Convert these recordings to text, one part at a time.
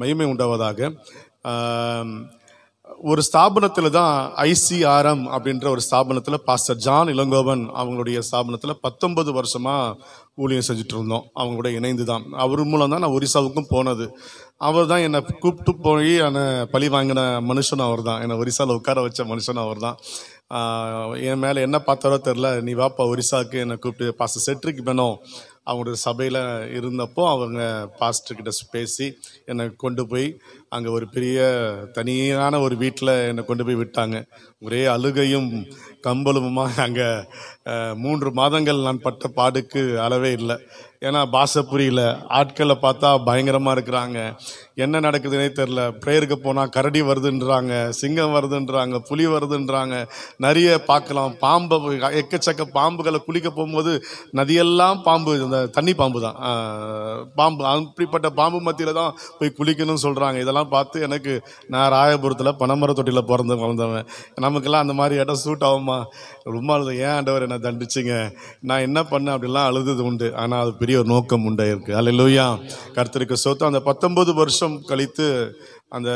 மகிமை உண்டாவதாக. ஆம், ஒரு ஸ்தாபனத்தில் தான் ஐசிஆர்எம் அப்படின்ற ஒரு ஸ்தாபனத்தில் பாஸ்டர் ஜான் இளங்கோவன் அவங்களுடைய ஸ்தாபனத்தில் 19 வருஷமா ஊழியம் செஞ்சுட்டு இருந்தோம். அவங்களோட இணைந்து தான். அவர் மூலம் தான் நான் ஒரிசாவுக்கும் போனது. அவர் தான் என்னை கூப்பிட்டு போய் என்னை பழி வாங்கின மனுஷனும் அவர் தான். என்னை ஒரிசாவில் உட்கார வச்ச மனுஷனும் அவர் தான். என் மேலே என்ன பார்த்தாரோ தெரில, நீ வாப்பா ஒரிசாவுக்கு என்னை கூப்பிட்டு பாஸ்டர் செட்ரிக் பெனோ அவங்களுடைய சபையில் இருந்தப்போ அவங்க பாஸ்டர்கிட்ட பேசி என்னை கொண்டு போய் அங்கே ஒரு பெரிய தனியான ஒரு வீட்டில் என்னை கொண்டு போய் விட்டாங்க. ஒரே அழுகையும் கம்பலுமா. அங்கே 3 மாதங்கள் நான் பட்ட பாடுக்கு அளவே இல்லை. ஏன்னா பாஷை புரியல, ஆட்களை பார்த்தா பயங்கரமாக இருக்கிறாங்க, என்ன நடக்குதுன்னே தெரில. ப்ரேயருக்கு போனால் கரடி வருதுன்றாங்க, சிங்கம் வருதுன்றாங்க, புலி வருதுன்றாங்க, நிறைய பார்க்கலாம், பாம்பை எக்கச்சக்க பாம்புகளை. குளிக்க போகும்போது நதியெல்லாம் பாம்பு, இந்த தண்ணி பாம்பு தான், பாம்பு. அப்படிப்பட்ட பாம்பு மத்தியில் தான் போய் குளிக்கணும்னு சொல்கிறாங்க. இதெல்லாம் பார்த்து எனக்கு, நான் ராயபுரத்தில் பனைமர தொட்டியில் வளர்ந்தவன், நமக்கெல்லாம் அந்த மாதிரி இடம் சூட் ஆகுமா? ரொம்ப அழுது, ஏன் ஆண்டவர் என்னை தண்டிச்சிங்க, நான் என்ன பண்ணேன் அப்படிலாம் அழுது உண்டு. ஆனால் அது பெரிய ஒரு நோக்கம் உண்டாயிருக்கு. அல்லேலூயா, கர்த்தருக்கு ஸ்தோத்திரம். அந்த 19 வருஷம் கழித்து அந்த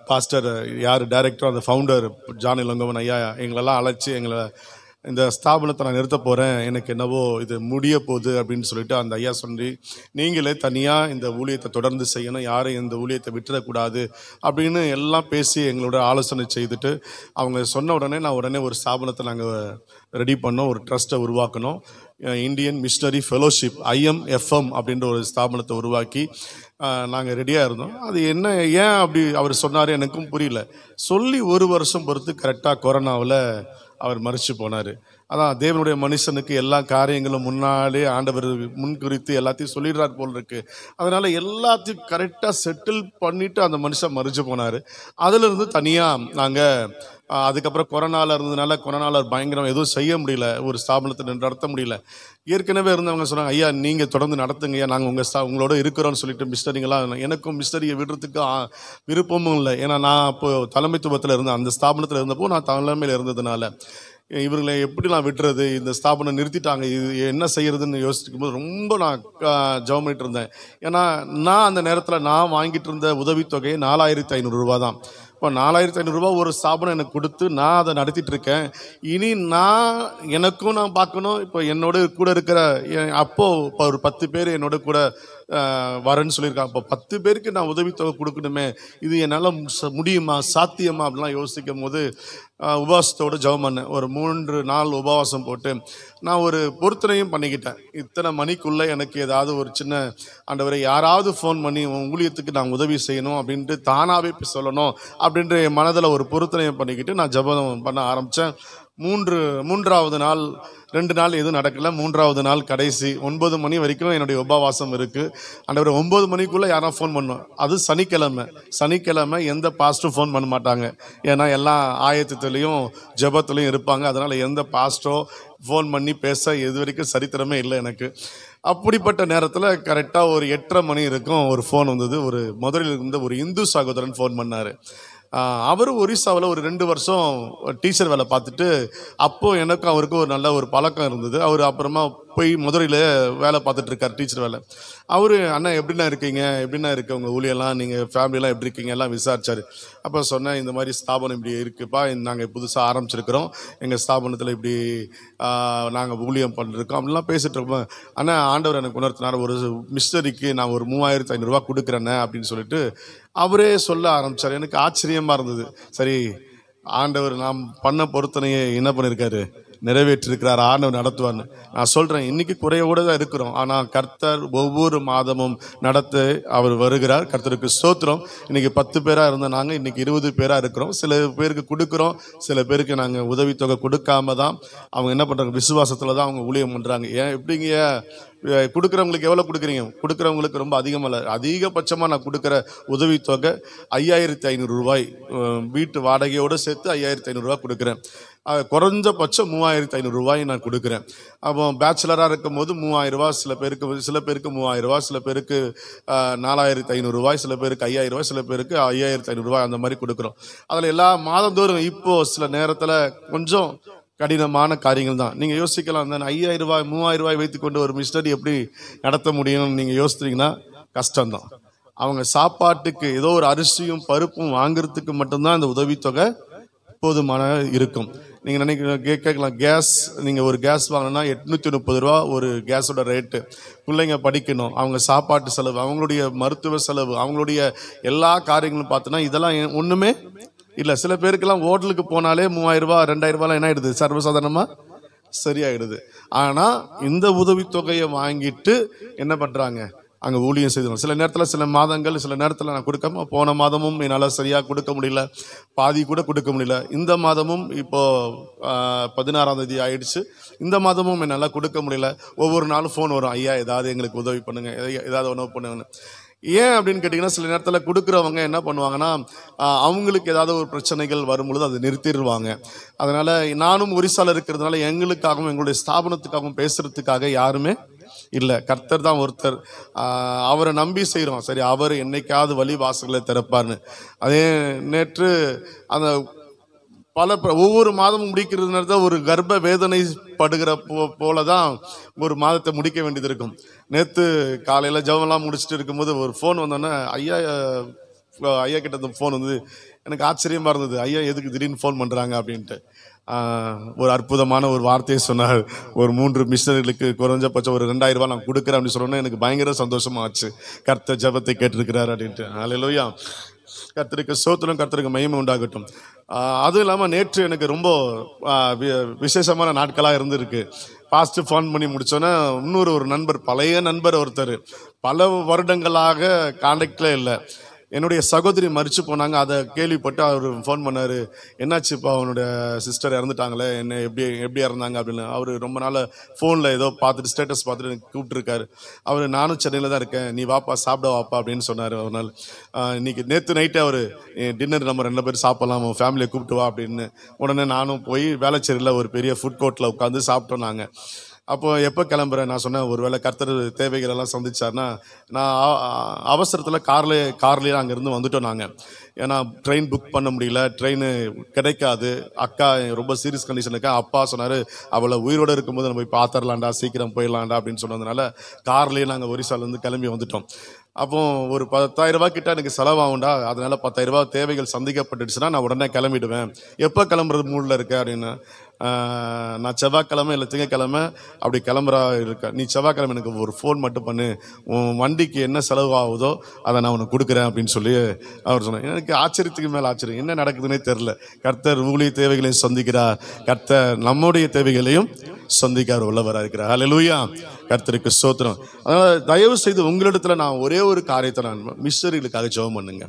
பாஸ்டர் யார் டைரக்டர், அந்த ஃபவுண்டர் ஜான் இளங்கோவன் ஐயா எங்களெல்லாம் அழைச்சி, எங்களை இந்த ஸ்தாபனத்தை நான் நிறுத்த போகிறேன், எனக்கு என்னவோ இது முடிய போகுது அப்படின்னு சொல்லிட்டு அந்த ஐயா சொல்லி, நீங்களே தனியாக இந்த ஊழியத்தை தொடர்ந்து செய்யணும், யாரும் இந்த ஊழியத்தை விட்டுறக்கூடாது அப்படின்னு எல்லாம் பேசி எங்களோட ஆலோசனை செய்துட்டு அவங்க சொன்ன உடனே நான் உடனே ஒரு ஸ்தாபனத்தை நாங்கள் ரெடி பண்ணோம், ஒரு ட்ரஸ்ட்டை உருவாக்கணும். இந்தியன் மிஷனரி ஃபெலோஷிப் IMFM அப்படின்ற ஒரு ஸ்தாபனத்தை உருவாக்கி நாங்கள் ரெடியாக இருந்தோம். அது என்ன, ஏன் அப்படி அவர் சொன்னார் எனக்கும் புரியல. சொல்லி 1 வருஷம் பொறுத்து கரெக்டாக கொரோனாவில் அவர் மறிச்சு போனார். அதான் தேவனுடைய மனுஷனுக்கு எல்லா காரியங்களும் முன்னாலே ஆண்டவர் முன்குறித்து எல்லாத்தையும் சொல்லிடுறாரு போல் இருக்கு. அதனால எல்லாத்தையும் கரெக்டாக செட்டில் பண்ணிட்டு அந்த மனுஷன் மறிச்சு போனார். அதிலிருந்து தனியாக நாங்கள் அதுக்கப்புறம் கொரோனாவில் இருந்ததுனால, கொரோனாவில் பயங்கரம் எதுவும் செய்ய முடியல, ஒரு ஸ்தாபனத்தை நடத்த முடியல. ஏற்கனவே இருந்தவங்க சொன்னாங்க, ஐயா நீங்கள் தொடர்ந்து நடத்துங்க ஐயா, நாங்கள் உங்களோட இருக்கிறோன்னு சொல்லிட்டு மிஷனரிங்களாம். எனக்கும் மிஷனரியை விடுறதுக்கு விருப்பமும் இல்லை. ஏன்னா நான் இப்போ தலைமைத்துவத்தில் இருந்தேன், அந்த ஸ்தாபனத்தில் இருந்தப்போ நான் தலைமையில் இருந்ததுனால இவர்களை எப்படி நான் விட்டுறது, இந்த ஸ்தாபனம் நிறுத்திட்டாங்க, இது என்ன செய்யறதுன்னு யோசிக்கும் போது ரொம்ப நான் ஜெபம் பண்ணிட்டு இருந்தேன். ஏன்னா நான் அந்த நேரத்தில் நான் வாங்கிட்டு இருந்த உதவித்தொகை 4500 ரூபா தான். இப்போ 4500 ரூபா ஒரு ஸ்தாபனம் எனக்கு கொடுத்து நான் அதை நடத்திட்டு இருக்கேன். இனி எனக்கும் நான் பார்க்கணும். இப்போ என்னோட கூட இருக்கிற அப்போ இப்போ ஒரு 10 பேர் என்னோட கூட வரேன்னு சொல்லியிருக்காங்க. இப்போ 10 பேருக்கு நான் உதவித்தொகை கொடுக்கணுமே, இது என்னால் முடியுமா, சாத்தியமா அப்படிலாம் யோசிக்கும் போது உபவாசத்தோடு ஜெபம் பண்ணேன். ஒரு 3 நாள் உபவாசம் போட்டு நான் ஒரு பொருத்தனையும் பண்ணிக்கிட்டேன். இத்தனை மணிக்குள்ளே எனக்கு ஏதாவது ஒரு சின்ன, ஆண்டவரை யாராவது ஃபோன் பண்ணி உன் ஊழியத்துக்கு நான் உதவி செய்யணும் அப்படின்ட்டு தானாகவே சொல்லணும் அப்படின்ற என் மனதில் ஒரு பொருத்தனையும் பண்ணிக்கிட்டு நான் ஜெபம் பண்ண ஆரம்பித்தேன். 3ஆவது நாள், 2 நாள் எதுவும் நடக்கல. 3ஆவது நாள் கடைசி 9 மணி வரைக்கும் என்னுடைய உபவாசம் இருக்குது. ஆண்டவரை 9 மணிக்குள்ளே யாரும் ஃபோன் பண்ணோம். அது சனிக்கிழமை எந்த பாஸ்டரும் ஃபோன் பண்ண மாட்டாங்க. ஏன்னா எல்லாம் ஆயத்தத்துலேயும் ஜெபத்துலையும் இருப்பாங்க. அதனால் எந்த பாஸ்டரோ ஃபோன் பண்ணி பேச இது வரைக்கும் சரித்திரமே இல்லை எனக்கு. அப்படிப்பட்ட நேரத்தில் கரெக்டாக ஒரு 8:30 மணி இருக்கும் ஒரு ஃபோன் வந்தது. ஒரு மதுரையில் இருந்த ஒரு இந்து சகோதரன் ஃபோன் பண்ணார். அவர் ஒரிசாவில் ஒரு 2 வருஷம் டீச்சர் வேலை பார்த்துட்டு, அப்போது எனக்கும் அவருக்கும் ஒரு நல்ல ஒரு பழக்கம் இருந்தது. அவர் அப்புறமா போய் மதுரையில் வேலை பார்த்துட்டு இருக்கார், டீச்சர் வேலை. அவர், அண்ணா எப்படின்னா இருக்கீங்க, எப்படின்னா இருக்கு உங்கள் ஊழியெல்லாம், நீங்கள் ஃபேமிலியெல்லாம் எப்படி இருக்கீங்க எல்லாம் விசாரிச்சார். அப்போ சொன்னேன், இந்த மாதிரி ஸ்தாபனம் இப்படி இருக்குப்பா, நாங்கள் புதுசாக ஆரம்பிச்சிருக்கிறோம், எங்கள் ஸ்தாபனத்தில் இப்படி நாங்கள் ஊழியம் பண்ணிருக்கோம் அப்படிலாம் பேசிட்டு இருக்கோம். ஆனால் ஆண்டவர் எனக்கு உணர்த்தினார், ஒரு மிஷனரிக்கு நான் ஒரு 3500 ரூபா கொடுக்குறேண்ணே அப்படின்னு சொல்லிட்டு அவரே சொல்ல ஆரம்பித்தார். எனக்கு ஆச்சரியமாக இருந்தது. சரி, ஆண்டவர் நாம் பண்ண பொருத்தனையை என்ன பண்ணியிருக்காரு, நிறைவேற்றிருக்கிறார், ஆண்டவர் நடத்துவார்னு நான் சொல்கிறேன். இன்றைக்கி குறையோடு தான் இருக்கிறோம், ஆனால் கர்த்தர் ஒவ்வொரு மாதமும் நடத்த அவர் வருகிறார். கர்த்தருக்கு ஸ்தோத்திரம். இன்றைக்கி 10 பேராக இருந்த நாங்கள் இன்றைக்கி 20 பேராக இருக்கிறோம். சில பேருக்கு கொடுக்குறோம், சில பேருக்கு நாங்கள் உதவித்தொகை கொடுக்காம தான் அவங்க என்ன பண்ணுறாங்க, விசுவாசத்தில் தான் அவங்க ஊழியம் பண்ணுறாங்க. ஏன் எப்படிங்க கொடுக்குறவங்களுக்கு எவ்வளோ கொடுக்குறீங்க? கொடுக்குறவங்களுக்கு ரொம்ப அதிகமாக, அதிகபட்சமாக நான் கொடுக்குற உதவித்தொகை 5500 ரூபாய், வீட்டு வாடகையோடு சேர்த்து 5500 ரூபாய் கொடுக்குறேன். குறைஞ்சபட்சம் 3500 ரூபாய் நான் கொடுக்குறேன். அப்போ பேச்சுலராக இருக்கும் போது 3000 ரூபா, சில பேருக்கு 3000 ரூபா, சில பேருக்கு 4500 ரூபாய், சில பேருக்கு 5000 ரூபாய், சில பேருக்கு 5500 ரூபாய், அந்த மாதிரி கொடுக்குறோம். அதில் எல்லா மாதந்தோறும் இப்போது சில நேரத்தில் கொஞ்சம் கடினமான காரியங்கள் தான். நீங்கள் யோசிக்கலாம், அந்த 5000 ரூபாய் 3000 ரூபாய் வைத்துக்கொண்டு ஒரு மிஷனரி எப்படி நடத்த முடியும்னு நீங்கள் யோசித்தீங்கன்னா கஷ்டம்தான். அவங்க சாப்பாட்டுக்கு ஏதோ ஒரு அரிசியும் பருப்பும் வாங்குறதுக்கு மட்டும்தான் இந்த உதவித்தொகை போதுமான இருக்கும். நீங்கள் கேட்கலாம், கேஸ் நீங்கள் ஒரு கேஸ் வாங்கினா 830 ரூபா ஒரு கேஸோட ரேட்டு. பிள்ளைங்க படிக்கணும், அவங்க சாப்பாட்டு செலவு, அவங்களுடைய மருத்துவ செலவு, அவங்களுடைய எல்லா காரியங்களும் பார்த்தோன்னா இதெல்லாம் ஒன்றுமே இல்லை. சில பேருக்கெல்லாம் ஹோட்டலுக்கு போனாலே 3000 ரூபா 2000 ரூபாலாம் என்ன ஆயிடுது, சர்வசாதாரணமாக சரியாயிடுது. ஆனால் இந்த உதவித்தொகையை வாங்கிட்டு என்ன பண்ணுறாங்க, அங்கே ஊழியம் செய்தோம். சில நேரத்தில் சில மாதங்கள் சில நேரத்தில் நான் கொடுக்காம, போன மாதமும் என்னால் சரியாக கொடுக்க முடியல, பாதி கூட கொடுக்க முடியல. இந்த மாதமும் இப்போது 16ஆம் தேதி ஆயிடுச்சு, இந்த மாதமும் என்னால் கொடுக்க முடியல. ஒவ்வொரு நாளும் ஃபோன் வரும், ஐயா ஏதாவது எங்களுக்கு உதவி பண்ணுங்க, ஏதாவது உணவு பண்ணுங்கன்னு. ஏன் அப்படின்னு கேட்டிங்கன்னா, சில நேரத்தில் கொடுக்குறவங்க என்ன பண்ணுவாங்கன்னா, அவங்களுக்கு ஏதாவது ஒரு பிரச்சனைகள் வரும்பொழுது அதை நிறுத்திடுவாங்க. அதனால் நானும் ஒரிசால இருக்கிறதுனால எங்களுக்காகவும் எங்களுடைய ஸ்தாபனத்துக்காகவும் பேசுகிறதுக்காக யாருமே இல்லை. கர்த்தர் தான் ஒருத்தர், அவரை நம்பி செய்கிறோம். சரி, அவர் என்னைக்காவது வழி வாசல்களை திறப்பார்னு. அதே நேற்று அந்த ஒவ்வொரு மாதமும் முடிக்கிறது நேரத்தில் ஒரு கர்ப்ப வேதனை படுகிற போல தான் ஒரு மாதத்தை முடிக்க வேண்டியது இருக்கும். நேற்று காலையில் ஜெபம்லாம் முடிச்சுட்டு இருக்கும்போது ஒரு ஃபோன் வந்தோன்னே, ஐயா கிட்ட ஃபோன் வந்து எனக்கு ஆச்சரியமாக இருந்தது. ஐயா எதுக்கு திடீர்னு ஃபோன் பண்ணுறாங்க அப்படின்ட்டு. ஒரு அற்புதமான ஒரு வார்த்தையை சொன்னார். ஒரு 3 மிஷனரிகளுக்கு குறைஞ்சபட்சம் ஒரு 2000 ரூபாய் நான் கொடுக்குறேன் அப்படின்னு சொன்னோன்னே எனக்கு பயங்கர சந்தோஷமா ஆச்சு. கர்த்தர் ஜெபத்தை கேட்டிருக்கிறார் அப்படின்ட்டு. அல்லேலூயா. கர்த்தருக்கு ஸ்தோத்திரம், கர்த்தருக்கு மகிமை உண்டாகட்டும். அதுவும் இல்லாமல் நேற்று எனக்கு ரொம்ப விசேஷமான நாட்களாக இருந்திருக்கு. ஃபாஸ்ட்டு ஃபோன் பண்ணி முடித்தோன்னே இன்னொரு நண்பர், பழைய நண்பர் ஒருத்தர், பல வருடங்களாக கான்டாக்டில் இல்லை. என்னுடைய சகோதரி மறித்து போனாங்க, அதை கேள்விப்பட்டு அவர் ஃபோன் பண்ணார். என்னாச்சுப்பா, அவனுடைய சிஸ்டர் இறந்துட்டாங்களே, என்ன எப்படி இறந்தாங்க அப்படின்னு. அவர் ரொம்ப நாள் ஃபோனில் ஏதோ பார்த்துட்டு ஸ்டேட்டஸ் பார்த்துட்டு எனக்கு கூப்பிட்டுருக்காரு. அவர் நானும் சென்னையில் தான் இருக்கேன், நீ வாப்பா சாப்பிட வாப்பா அப்படின்னு சொன்னார். ஒரு நாள் நேற்று நைட்டு அவர் டின்னர் நம்ம 2 பேர் சாப்பிட்லாம், ஃபேமிலியை கூப்பிட்டு வா அப்படின்னு. உடனே நானும் போய் வேளச்சேரியில் ஒரு பெரிய ஃபுட் கோர்ட்டில் உட்காந்து சாப்பிட்டோம் நாங்கள். அப்போ எப்போ கிளம்புறேன், நான் சொன்னேன் ஒருவேளை கர்த்தர் தேவைகள் எல்லாம் சந்திச்சார்னா, நான் அவசரத்தில் கார்லேயே அங்கேருந்து வந்துட்டோம் நாங்கள். ஏன்னா ட்ரெயின் புக் பண்ண முடியல, ட்ரெயின் கிடைக்காது. அக்கா ரொம்ப சீரியஸ் கண்டிஷனுக்கா. அப்பா சொன்னார், அவளை உயிரோடு இருக்கும்போது நம்ம போய் பார்த்துடலாண்டா, சீக்கிரம் போயிடலாண்டா அப்படின்னு சொன்னதுனால கார்லேயே நாங்கள் ஒரிசாலேருந்து கிளம்பி வந்துட்டோம். அப்போ ஒரு 10,000 ரூபா கிட்ட எனக்கு செலவாகும்டா, அதனால 10,000 ரூபா தேவைகள் சந்திக்கப்பட்டுடுச்சுன்னா நான் உடனே கிளம்பிடுவேன். எப்போ கிளம்புறது மூடில் இருக்க அப்படின்னு. நான் செவ்வாய்க்கிழமை இல்லை திங்கக்கிழமை அப்படி கிளம்புறா இருக்கேன். நீ செவ்வாய்க்கிழமை எனக்கு ஒரு ஃபோன் மட்டும் பண்ணு, உன் வண்டிக்கு என்ன செலவு ஆகுதோ அதை நான் உனக்கு கொடுக்குறேன் அப்படின்னு சொல்லி அவர் சொன்னார். எனக்கு ஆச்சரியத்துக்கு மேலே ஆச்சரியம், என்ன நடக்குதுன்னே தெரில. கர்த்தர் ஊழிய தேவைகளையும் சந்திக்கிறார், கர்த்தர் நம்முடைய தேவைகளையும் சந்திக்கார் உள்ளவராக இருக்கிறார். அல்லேலூயா. கர்த்தருக்கு ஸ்தோத்திரம். அதனால் தயவு செய்து உங்களிடத்துல நான் ஒரே ஒரு காரியத்தை, நான் மிஷனரிகளுக்காக ஜெபம் பண்ணுங்க.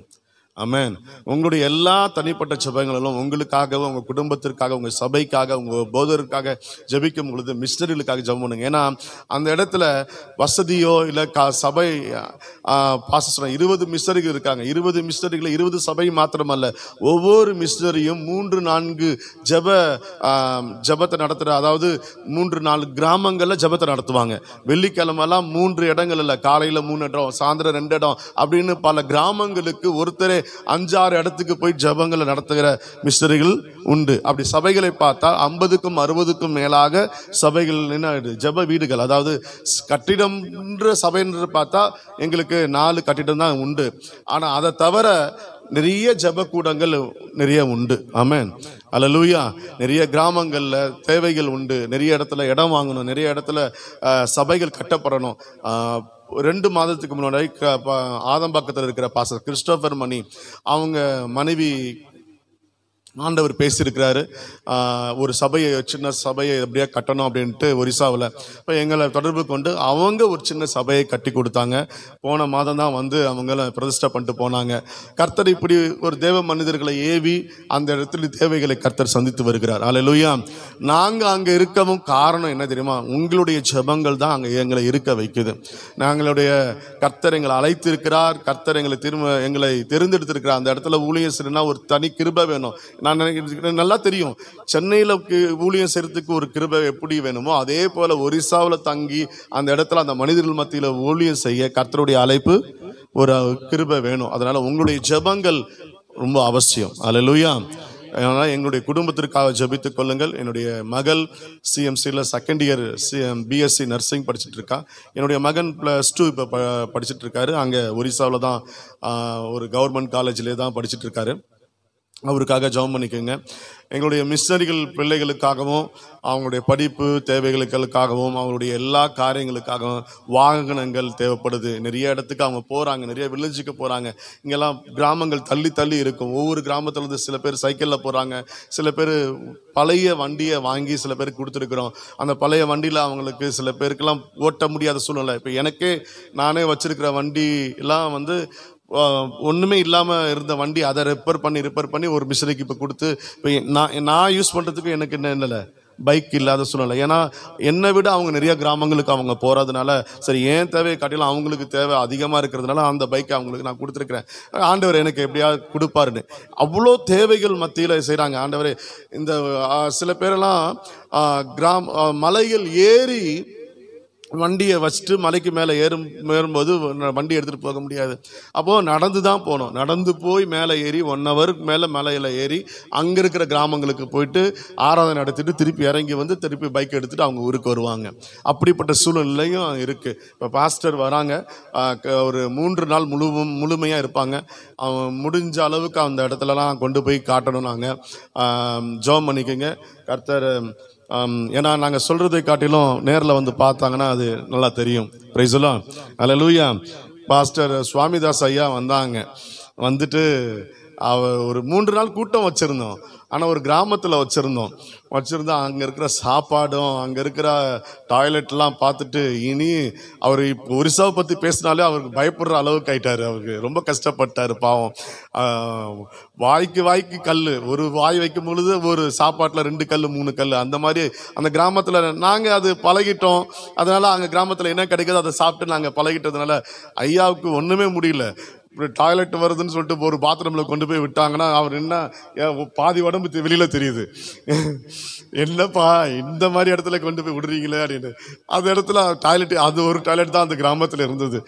ஆமென். உங்களுடைய எல்லா தனிப்பட்ட ஜெபங்களிலும் உங்களுக்காக, உங்கள் குடும்பத்திற்காக, உங்கள் சபைக்காக, உங்கள் போதருக்காக ஜெபிக்கும் பொழுது மிஷனரிகளுக்காக ஜெபம் பண்ணுங்க. ஏன்னா அந்த இடத்துல வசதியோ இல்லை சபை பாச 20 மிஷனரிகள் இருக்காங்க. 20 மிஷனரிகள் 20 சபை மாத்திரமல்ல, ஒவ்வொரு மிஷனரியும் 3-4 ஜெபத்தை நடத்துகிற, அதாவது 3-4 கிராமங்களில் ஜெபத்தை நடத்துவாங்க. வெள்ளிக்கிழமெல்லாம் 3 இடங்கள் இல்லை, காலையில் 3 இடம், சாயந்தரம் 2 இடம் அப்படின்னு பல கிராமங்களுக்கு ஒருத்தரே 5-6 இடத்துக்கு போய் ஜபங்களை நடத்துகிற மிஷனரிகள் உண்டு. அப்படி சபைகளை பார்த்தா 50க்கும் 60க்கும் மேலாக சபைகள் என்ன ஜப வீடுகள், அதாவது கட்டிடம் சபை என்று பார்த்தா எங்களுக்கு 4 கட்டிடம் தான் உண்டு. ஆனால் அதை தவிர நிறைய ஜபக்கூடங்கள் நிறைய உண்டு. ஆமென். அல்லேலூயா. நிறைய கிராமங்களில் தேவைகள் உண்டு. நிறைய இடத்துல இடம் வாங்கணும், நிறைய இடத்துல சபைகள் கட்டப்படணும். 2 மாதத்துக்கு முன்னாடி ஆதம்பாக்கத்தில் இருக்கிற பாஸ்டர் கிறிஸ்டோபர் மணி, அவங்க மனைவி ஆண்டவர் பேசியிருக்கிறாரு. ஒரு சபையை, சின்ன சபையை எப்படியா கட்டணும் அப்படின்ட்டு ஒரிசாவில். இப்போ எங்களை தொடர்பு கொண்டு அவங்க ஒரு சின்ன சபையை கட்டி கொடுத்தாங்க. போன மாதம் தான் வந்து அவங்கள பிரதிஷ்டை பண்ணிட்டு போனாங்க. கர்த்தர் இப்படி ஒரு தேவ மனிதர்களை ஏவி அந்த இடத்துல தேவைகளை கர்த்தர் சந்தித்து வருகிறார். அல்லேலூயா. நாங்கள் அங்கே இருக்கவும் காரணம் என்ன தெரியுமா? உங்களுடைய ஜெபங்கள் தான் அங்கே எங்களை இருக்க வைக்குது. நாங்களுடைய கர்த்தர் எங்களை அழைத்திருக்கிறார், கர்த்தர் எங்களை தெரிந்தெடுத்திருக்கிறார். அந்த இடத்துல ஊழியம் செய்யணும்னா ஒரு தனி கிருபை வேணும். நான் நினைக்கிறேன், நல்லா தெரியும், சென்னையில் ஊழியம் செய்யறதுக்கு ஒரு கிருபை எப்படி வேணுமோ அதே போல ஒரிசாவில் தங்கி அந்த இடத்துல அந்த மனிதர்கள் மத்தியில் ஊழியம் செய்ய கர்த்தருடைய அழைப்பு ஒரு கிருபை வேணும். அதனால உங்களுடைய ஜெபங்கள் ரொம்ப அவசியம். அல்லேலூயா. அதனால் எங்களுடைய குடும்பத்திற்காக ஜெபித்துக் கொள்ளுங்கள். என்னுடைய மகள் சிஎம்சியில் செகண்ட் இயர் பிஎஸ்சி நர்சிங் படிச்சுட்டு இருக்கா. என்னுடைய மகன் +2 இப்போ படிச்சுட்டு இருக்காரு. அங்கே ஒரிசாவில் தான் ஒரு கவர்மெண்ட் காலேஜ்லேயே தான் படிச்சுட்டு இருக்காரு. அவருக்காக ஜெபம் பண்ணிக்கோங்க. எங்களுடைய மிஷனரிகள் பிள்ளைகளுக்காகவும் அவங்களுடைய படிப்பு தேவைகளுக்காகவும் அவங்களுடைய எல்லா காரியங்களுக்காகவும் வாகனங்கள் தேவைப்படுது. நிறைய இடத்துக்கு அவங்க போகிறாங்க, நிறைய வில்லேஜுக்கு போகிறாங்க. இங்கெல்லாம் கிராமங்கள் தள்ளி தள்ளி இருக்கும். ஒவ்வொரு கிராமத்துலேருந்து சில பேர் சைக்கிளில் போகிறாங்க, சில பேர் பழைய வண்டியை வாங்கி சில பேருக்கு கொடுத்துருக்குறோம். அந்த பழைய வண்டியில் அவங்களுக்கு சில பேருக்கெல்லாம் ஓட்ட முடியாத சூழ்நிலை. இப்போ எனக்கே நானே வச்சிருக்கிற வண்டி எல்லாம் வந்து ஒன்றுமே இல்லாமல் இருந்த வண்டி, அதை ரிப்பேர் பண்ணி ஒரு மிஷினுக்கு இப்போ கொடுத்து இப்போ நான் யூஸ் பண்ணுறதுக்கு எனக்கு என்ன இல்லை பைக் இல்லாத சூழ்நிலை. ஏன்னா என்னை விட அவங்க நிறைய கிராமங்களுக்கு அவங்க போகிறதுனால சரி ஏன் தேவையை காட்டிலும் அவங்களுக்கு தேவை அதிகமாக இருக்கிறதுனால அந்த பைக்கை அவங்களுக்கு நான் கொடுத்துருக்குறேன். ஆண்டவர் எனக்கு எப்படியாவது கொடுப்பாருன்னு அவ்வளோ தேவைகள் மத்தியில் செய்கிறாங்க. ஆண்டவரே இந்த சில பேரெல்லாம் மலைகள் ஏறி வண்டியை வச்சுட்டு மலைக்கு மேலே ஏறும்போது வண்டி எடுத்துகிட்டு போக முடியாது. அப்போது நடந்து தான் போகணும். நடந்து போய் மேலே ஏறி 1 hour மேலே மலையில் ஏறி அங்கே இருக்கிற கிராமங்களுக்கு போயிட்டு ஆராதனை நடத்திட்டு திருப்பி இறங்கி வந்து திருப்பி பைக் எடுத்துகிட்டு அவங்க ஊருக்கு வருவாங்க. அப்படிப்பட்ட சூழ்நிலையும் இருக்குது. இப்போ பாஸ்டர் வராங்க, ஒரு 3 நாள் முழுமையாக இருப்பாங்க. அவங்க முடிஞ்ச அளவுக்கு அந்த இடத்துலலாம் கொண்டு போய் காட்டணும். நாங்கள் ஜெபம் பண்ணிக்கோங்க. கர்த்தர் ஏன்னா நாங்கள் சொல்கிறதை காட்டிலும் நேரில் வந்து பார்த்தாங்கன்னா அது நல்லா தெரியும். Price the Lord. Hallelujah. Pastor Swamidas ஐயா வந்தாங்க. வந்துட்டு ஒரு 3 நாள் கூட்டம் வச்சுருந்தோம். ஆனால் ஒரு கிராமத்தில் வச்சுருந்தா அங்கே இருக்கிற சாப்பாடும் அங்கே இருக்கிற டாய்லெட்லாம் பார்த்துட்டு இனி அவர் இப்போ ஒரிசாவை பற்றி பேசினாலே அவருக்கு பயப்படுற அளவுக்கு ஆயிட்டார். அவருக்கு ரொம்ப கஷ்டப்பட்டார் பாவம். வாய்க்கு கல், ஒரு வாய் வைக்கும் பொழுது ஒரு சாப்பாட்டில் 2 கல் 3 கல் அந்த மாதிரி அந்த கிராமத்தில் நாங்கள் அது பழகிட்டோம். அதனால் அங்கே கிராமத்தில் என்ன கிடைக்குதோ அதை சாப்பிட்டு நாங்கள் பழகிட்டதுனால ஐயாவுக்கு ஒன்றுமே முடியல. இப்படி டாய்லெட் வருதுன்னு சொல்லிட்டு ஒரு பாத்ரூமில் கொண்டு போய் விட்டாங்கன்னா அவர் என்ன பாதி உடம்பு வெளியில் தெரியுது. என்னப்பா இந்த மாதிரி இடத்துல கொண்டு போய் விடுறீங்களே அப்படின்னு. அந்த இடத்துல டாய்லெட், அது ஒரு டாய்லெட் தான் அந்த கிராமத்தில் இருந்தது.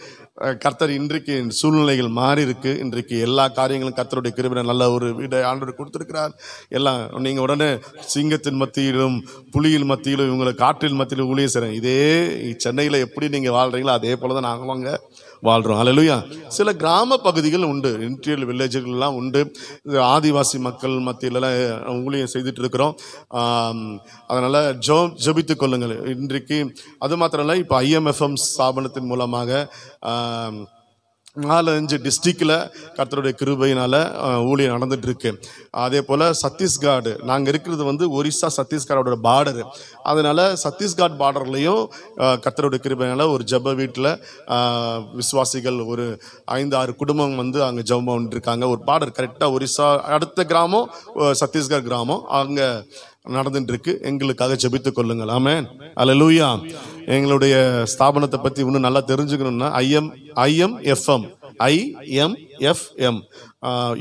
கர்த்தர் இன்றைக்கு சூழ்நிலைகள் மாறி இருக்கு. இன்றைக்கு எல்லா காரியங்களும் கர்த்தருடைய கிருபையில நல்ல ஒரு வீடை ஆண்டவர் கொடுத்துருக்கிறார். எல்லாம் நீங்கள் உடனே சிங்கத்தின் மத்தியிலும் புலியின் மத்தியிலும் இவங்களை காற்றின் மத்தியிலும் ஊழியம் செய்கிறேன். இதே சென்னையில் எப்படி நீங்கள் வாழ்கிறீங்களோ அதே போல தான் நாங்கள் அங்கே வாழ்கிறோம். அல்லேலூயா. சில கிராம பகுதிகள் உண்டு, இன்டீரியர் வில்லேஜுகள்லாம் உண்டு. ஆதிவாசி மக்கள் மத்தியிலலாம் ஊழியம் செய்துட்டு இருக்கிறோம். அதனால் ஜெபித்துக் கொள்ளுங்கள் இன்றைக்கு. அது மாத்திரம் இல்லை, இப்போ IMFM ஸ்தாபனத்தின் மூலமாக 4-5 டிஸ்ட்ரிக்டில் கர்த்தருடைய கிருபையினால் ஊழியம் நடந்துட்டு இருக்கு. அதே போல் சத்தீஸ்கர், நாங்கள் இருக்கிறது வந்து ஒரிசா சத்தீஸ்கரோட பார்டரு. அதனால் சத்தீஸ்கர் பார்டர்லேயும் கர்த்தருடைய கிருபையினால் ஒரு ஜெப வீட்டில் விசுவாசிகள் ஒரு 5-6 குடும்பம் வந்து அங்கே ஜெபம் பண்ணிருக்காங்க. ஒரு பார்டர் கரெக்டாக ஒரிசா அடுத்த கிராமம் சத்தீஸ்கர் கிராமம் அங்கே நடந்துட்டு இருக்கு. எங்களுக்காக ஜெபித்துக் கொள்ளுங்கள். ஆமென். அல்லேலூயா. எங்களுடைய ஸ்தாபனத்தை பற்றி இன்னும் நல்லா தெரிஞ்சுக்கணும்னா IMFM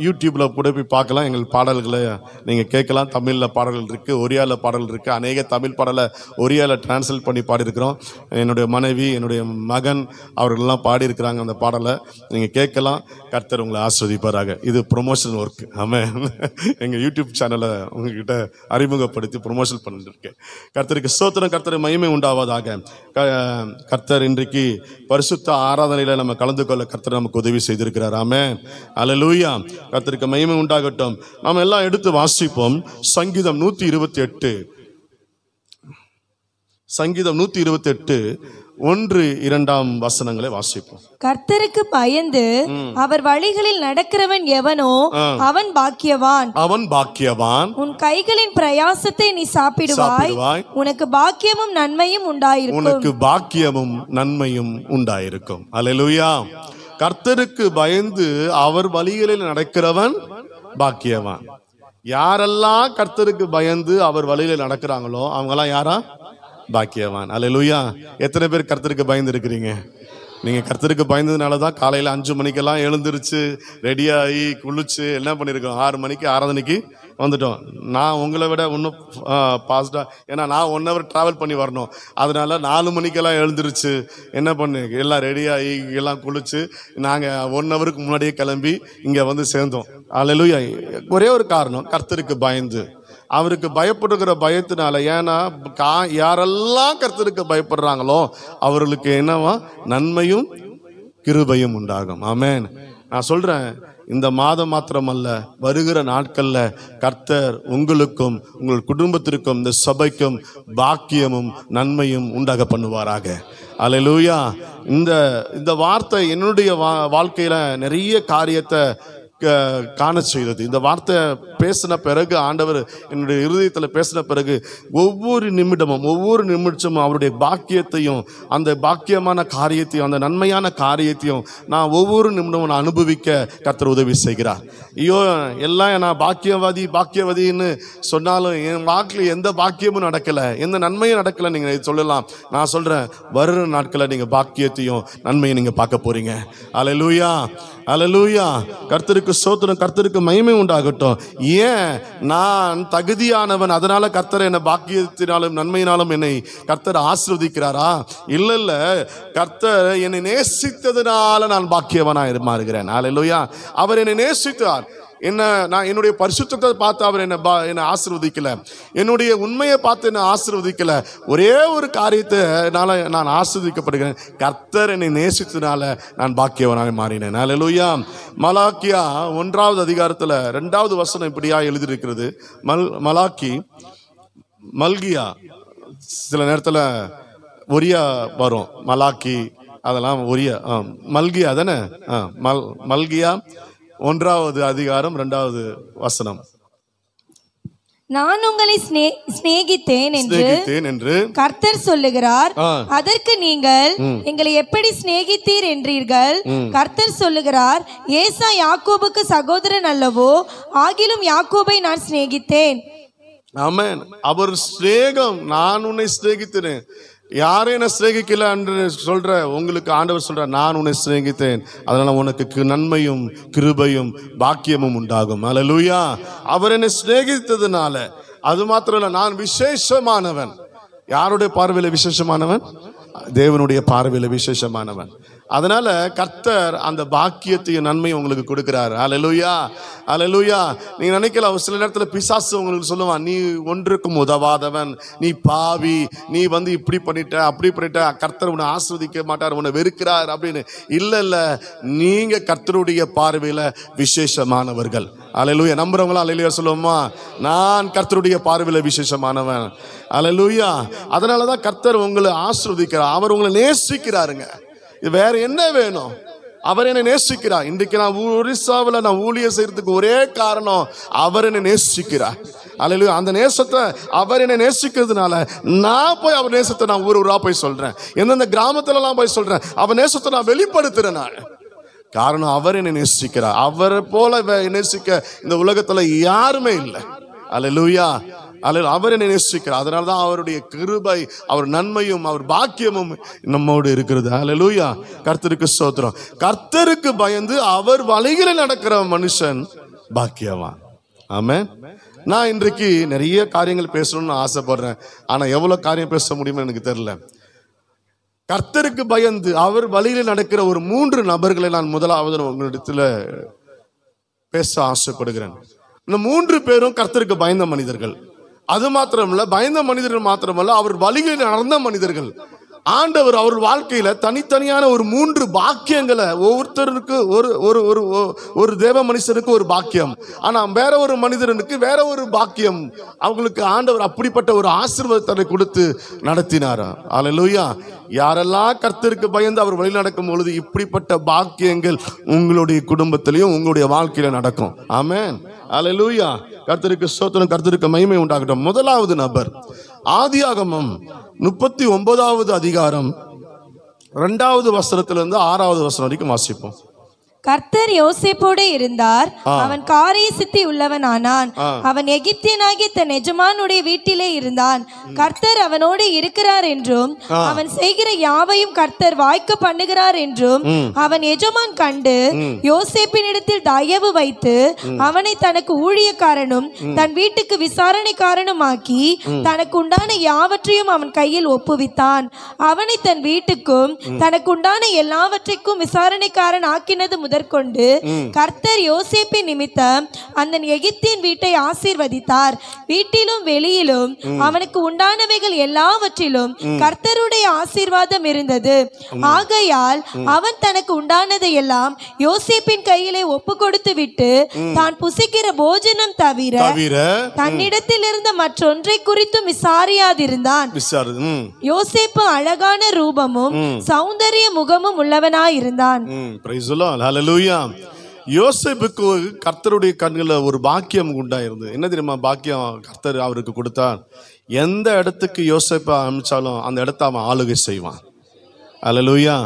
யூடியூப்ல கூட போய் பார்க்கலாம். எங்கள் பாடல்களை நீங்கள் கேட்கலாம். தமிழில் பாடல்கள் இருக்குது, ஒரியாவில் பாடல்கள் இருக்குது. அநேக தமிழ் பாடலை ஒரியாவில் டிரான்ஸ்லேட் பண்ணி பாடியிருக்கிறோம். என்னுடைய மனைவி, என்னுடைய மகன் அவர்கள்லாம் பாடியிருக்கிறாங்க. அந்த பாடலை நீங்கள் கேட்கலாம். கர்த்தர் உங்களை ஆஸ்வதிப்பாராக. இது ப்ரொமோஷன் ஒர்க். ஆமாம், எங்கள் யூடியூப் சேனலை உங்ககிட்ட அறிமுகப்படுத்தி ப்ரொமோஷன் பண்ணிருக்கேன். கர்த்தருக்கு ஸ்தோத்திரம், கர்த்தர் மகிமை உண்டாவதாக. கர்த்தர் இன்றைக்கு பரிசுத்த ஆராதனையில் நம்ம கலந்து கொள்ள கர்த்தர் நமக்கு உதவி செய்திருக்கிறார். ஆமென். அல்லேலூயா. கர்த்தருக்கு மகிமை உண்டாகட்டும். நாம் எல்லாம் எடுத்து வாசிப்போம். சங்கீதம் 128 1-2 வசனங்களை வாசிப்போம். கர்த்தருக்கு பயந்து அவர் வழிகளில் நடக்கிறவன் எவனோ அவன் பாக்கியவான். உன் கைகளின் பிரயாசத்தை நீ சாப்பிடுவாய். உனக்கு பாக்கியமும் நன்மையும் உண்டாயிருக்கும். அல்லேலூயா. கர்த்தருக்கு பயந்து அவர் வழிகளில் நடக்கிறவன் பாக்கியவான். யாரெல்லாம் கர்த்தருக்கு பயந்து அவர் வழியில் நடக்கிறாங்களோ அவங்கெல்லாம் யாரா? பாக்கியவான். அல்லேலூயா. எத்தனை பேர் கர்த்தருக்கு பயந்து இருக்கிறீங்க? நீங்கள் கர்த்தருக்கு பயந்ததுனால தான் காலையில் 5 மணிக்கெல்லாம் எழுந்திருச்சு ரெடியாகி குளிச்சு என்ன பண்ணியிருக்கோம், 6 மணிக்கு ஆராதனைக்கு வந்துட்டோம். நான் உங்களை விட இன்னும் பாஸ்டா, ஏன்னா நான் 1 hour ட்ராவல் பண்ணி வரணும். அதனால 4 மணிக்கெல்லாம் எழுந்திருச்சு என்ன பண்ணு எல்லாம் ரெடியாகி எல்லாம் குளிச்சு நாங்கள் 1 hourக்கு முன்னாடியே கிளம்பி இங்கே வந்து சேர்ந்தோம். அல்லேலூயா. ஒரே ஒரு காரணம், கர்த்தருக்கு பயந்து. அவருக்கு பயப்படுகிற பயத்தினால, ஏன்னா யாரெல்லாம் கர்த்தருக்கு பயப்படுறாங்களோ அவர்களுக்கு என்னவா நன்மையும் கிருபையும் உண்டாகும். ஆமென். நான் சொல்றேன், இந்த மாதம் மாத்திரமல்ல, வருகிற நாட்கள்ல கர்த்தர் உங்களுக்கும் உங்கள் குடும்பத்திற்கும் இந்த சபைக்கும் பாக்கியமும் நன்மையும் உண்டாக பண்ணுவாராக. அல்லேலூயா. இந்த வார்த்தை என்னுடைய வாழ்க்கையில நிறைய காரியத்தை காண செய்தது. இந்த வார்த்தை பேசின பிறகு, ஆண்டவர் என்னுடைய இருதயத்தில் பேசின பிறகு, ஒவ்வொரு நிமிடமும் அவருடைய பாக்கியத்தையும் அந்த பாக்கியமான காரியத்தையும் அந்த நன்மையான காரியத்தையும் நான் ஒவ்வொரு நிமிடமும் நான் அனுபவிக்க கர்த்தர் உதவி செய்கிறார். ஐயோ, எல்லாம் நான் பாக்கியவதின்னு சொன்னாலும் என் வாக்கில் எந்த பாக்கியமும் நடக்கலை, எந்த நன்மையும் நடக்கலை நீங்கள் சொல்லலாம். நான் சொல்கிறேன், வருகிற நாட்களில் நீங்கள் பாக்கியத்தையும் நன்மையும் நீங்கள் பார்க்க போறீங்க. அல்லேலூயா, அல்லேலூயா. கர்த்தருக்கு ஸ்தோத்திரம், கர்த்தருக்கு மகிமை உண்டாகட்டும். ஏன் நான் தகுதியானவன், அதனால கர்த்தர் என்னை பாக்கியத்தினாலும் நன்மையினாலும் என்னை கர்த்தர் ஆசீர்வதிக்கிறாரா? இல்ல, கர்த்தர் என்னை நேசித்ததுனால நான் பாக்கியவனாக மாறுகிறேன். அல்லேலூயா. அவர் என்னை நேசித்தார். நான் என்னுடைய பரிசுத்தத்தை பார்த்து அவர் என்னை ஆசீர்வதிக்கல, என்னுடைய உண்மையை பார்த்து என்ன ஆசீர்வதிக்கல. ஒரே ஒரு காரியத்தினால நான் ஆசீர்வதிக்கப்படுகிறேன், கர்த்தர் என்னை நேசித்ததுனால நான் பாக்கியவனாக மாறினேன். அல்லேலூயா. மலாக்கியா 1வது அதிகாரத்தில் 2வது வசனம் இப்படியா எழுதியிருக்கிறது. மல்கியா சில நேரத்தில் ஒரியா வரும், மலாக்கி அதெல்லாம் ஒரியா, மல்கியா தானே. மல்கியா 1வது அதிகாரம் 2வது வசனம். நான் உங்களை சிநேகித்தேன் என்று கர்த்தர் சொல்லுகிறார். அதற்கு நீங்கள் எங்களை எப்படி சிநேகித்தீர் என்றீர்கள். கர்த்தர் சொல்லுகிறார், ஏசா யாக்கோபுக்கு சகோதரன் அல்லவோ, ஆகிலும் யாக்கோபை நான் சிநேகித்தேன். ஆமென். அவர் சிநேகம், நான் உன்னை சிநேகித்தேன். யாரும் என்ன சிநேகிக்கல என்று சொல்ற உங்களுக்கு ஆண்டவர் சொல்ற, நான் உன்னை சிநேகித்தேன், அதனால உனக்கு நன்மையும் கிருபையும் பாக்கியமும் உண்டாகும். அல்லேலூயா. அவர் என்னை சிநேகித்ததுனால, அது மாத்திரம் இல்ல, நான் விசேஷமானவன். யாருடைய பார்வையில விசேஷமானவன்? தேவனுடைய பார்வையில விசேஷமானவன். அதனால கர்த்தர் அந்த பாக்கியத்தையும் நன்மையும் உங்களுக்கு கொடுக்கிறார். அல்லேலூயா, அல்லேலூயா. நீங்க நினைக்கலாம், சில நேரத்தில் பிசாசு உங்களுக்கு சொல்லுவான், நீ ஒன்றுக்கும் உதவாதவன், நீ பாவி, நீ இப்படி பண்ணிட்ட அப்படி பண்ணிட்ட, கர்த்தர் உன்னை ஆஸ்வதிக்க மாட்டார், உன்னை வெறுக்கிறார் அப்படின்னு. இல்ல, நீங்க கர்த்தருடைய பார்வையில விசேஷமானவர்கள். அல்லேலூயா. நம்புறவங்களா அல்லேலூயா சொல்லுவோமா? நான் கர்த்தருடைய பார்வையில விசேஷமானவன். அல்லேலூயா. அதனாலதான் கர்த்தர் உங்களை ஆஸ்வதிக்கிறார், அவர் உங்களை நேசிக்கிறாருங்க. இது வேற என்ன வேணும்? அவர் என்னை நேசிக்கிறார். இன்றைக்கு நான் ஒரிசாவில் நான் ஊழியம் செய்யறதுக்கு ஒரே காரணம், அவர் என்னை நேசிக்கிறார். அல்லேலூயா. அந்த நேசத்தை, அவர் என்னை நேசிக்கிறதுனால நான் போய் அவர் நேசத்தை நான் ஊரா போய் சொல்றேன், எந்தெந்த கிராமத்துலலாம் போய் சொல்றேன், அவர் நேசத்தை நான் வெளிப்படுத்துறேன். நான் காரணம், அவர் என்னை நேசிக்கிறார். அவரை போல நேசிக்க இந்த உலகத்துல யாருமே இல்லை. அல்லேலூயா. அவர் என்னை நேசிக்கிறார். அதனாலதான் அவருடைய கிருபை, அவர் நன்மையும் அவர் பாக்கியமும் நம்மோடு இருக்கிறது. அல்லேலூயா. கர்த்தருக்கு ஸ்தோத்திரம். கர்த்தருக்கு பயந்து அவர் வழிகளில் நடக்கிற மனுஷன் பாக்கியவான். ஆமென். நான் இன்றைக்கு நிறைய காரியங்கள் பேசணும்னு ஆசைப்படுறேன், ஆனா எவ்வளவு காரியம் பேச முடியுமோ எனக்கு தெரியல. கர்த்தருக்கு பயந்து அவர் வழியில் நடக்கிற ஒரு 3 நபர்களை நான் முதலாவது உங்களிடத்துல பேச ஆசைப்படுகிறேன். இந்த 3 பேரும் கர்த்தருக்கு பயந்த மனிதர்கள். அது மாத்திரமல்ல, பயந்த மனிதர்கள் மாத்திரமல்ல, அவர் வழிகளில் நடந்த மனிதர்கள். ஆண்டவர் அவர் வாழ்க்கையில தனித்தனியான ஒரு 3 பாக்கியங்களை, ஒவ்வொருத்தருக்கு ஒரு தேவ மனுஷனுக்கு ஒரு பாக்கியம், ஆனா வேற ஒரு மனிதனுக்கு வேற ஒரு பாக்கியம். அவங்களுக்கு ஆண்டவர் அப்படிப்பட்ட ஒரு ஆசீர்வாதத்தை கொடுத்து நடத்தினார். அல்லேலூயா. யாரெல்லாம் கர்த்தருக்கு பயந்து அவர் வழி நடக்கும் பொழுது இப்படிப்பட்ட பாக்கியங்கள் உங்களுடைய குடும்பத்திலையும் உங்களுடைய வாழ்க்கையில நடக்கும். ஆமென். அல்லேலூயா. கர்த்தருக்கு ஸ்தோத்திரம், கர்த்தருக்கு மகிமை உண்டாகட்டும். முதலாவது நபர், ஆதியாகமம் 39வது அதிகாரம் 2வது வசனத்திலிருந்து 6வது வசனம் வரைக்கும் வாசிப்போம். கர்த்தர் யோசேப்போடு இருந்தார். அவன் காரிய சித்தி உள்ளவனானான். அவன் எகிப்தியனாகிய தன் எஜமானுடைய வீட்டிலே இருந்தான். கர்த்தர் அவனோடு இருக்கிறார் என்றும் அவன் செய்கிற யாவையும் கர்த்தர் வாய்க்க பண்ணுகிறார் என்றும் அவன் எஜமான் கண்டு யோசேப்பினிடத்தில் தயவு வைத்து அவனை தனக்கு ஊழியக்காரனும் தன் வீட்டுக்கு விசாரணைக்காரனுமாக்கி தனக்கு உண்டான யாவற்றையும் அவன் கையில் ஒப்புவித்தான். அவனை தன் வீட்டுக்கும் தனக்கு உண்டான எல்லாவற்றைக்கும் விசாரணைக்காரன் ஆக்கினது முதற்கொண்டு கர்த்தர் யோசேப்பின் நிமித்தம் அந்த எகிப்தின் வீட்டை ஆசீர்வதித்தார். வீட்டிலும் வெளியிலும் அவனுக்கு உண்டானவைகள் எல்லாவற்றிலும் கர்த்தருடைய ஆசீர்வாதம் இருந்தது. ஆகையால் அவன் தனக்கு உண்டானதை எல்லாம் யோசேப்பின் கையிலே ஒப்பு கொடுத்து விட்டு தான் புசிக்கிற போஜனம் தவிர தன்னிடத்தில் இருந்த மற்றொன்றை குறித்தும் விசாரியாதிருந்தான். யோசேப்பு அழகான ரூபமும் சௌந்தரிய முகமும் உள்ளவனாயிருந்தான். யோசேப்புக்கு கர்த்தருடைய கண்களில் ஒரு பாக்கியம் உண்டாயிருந்தது. என்ன தெரியுமா பாக்கியம் கர்த்தர் அவருக்கு கொடுத்தார்? எந்த இடத்துக்கு யோசேப்பை அனுப்பிச்சாலும் அந்த இடத்த அவன் ஆளுகை செய்வான். அல்லேலூயா.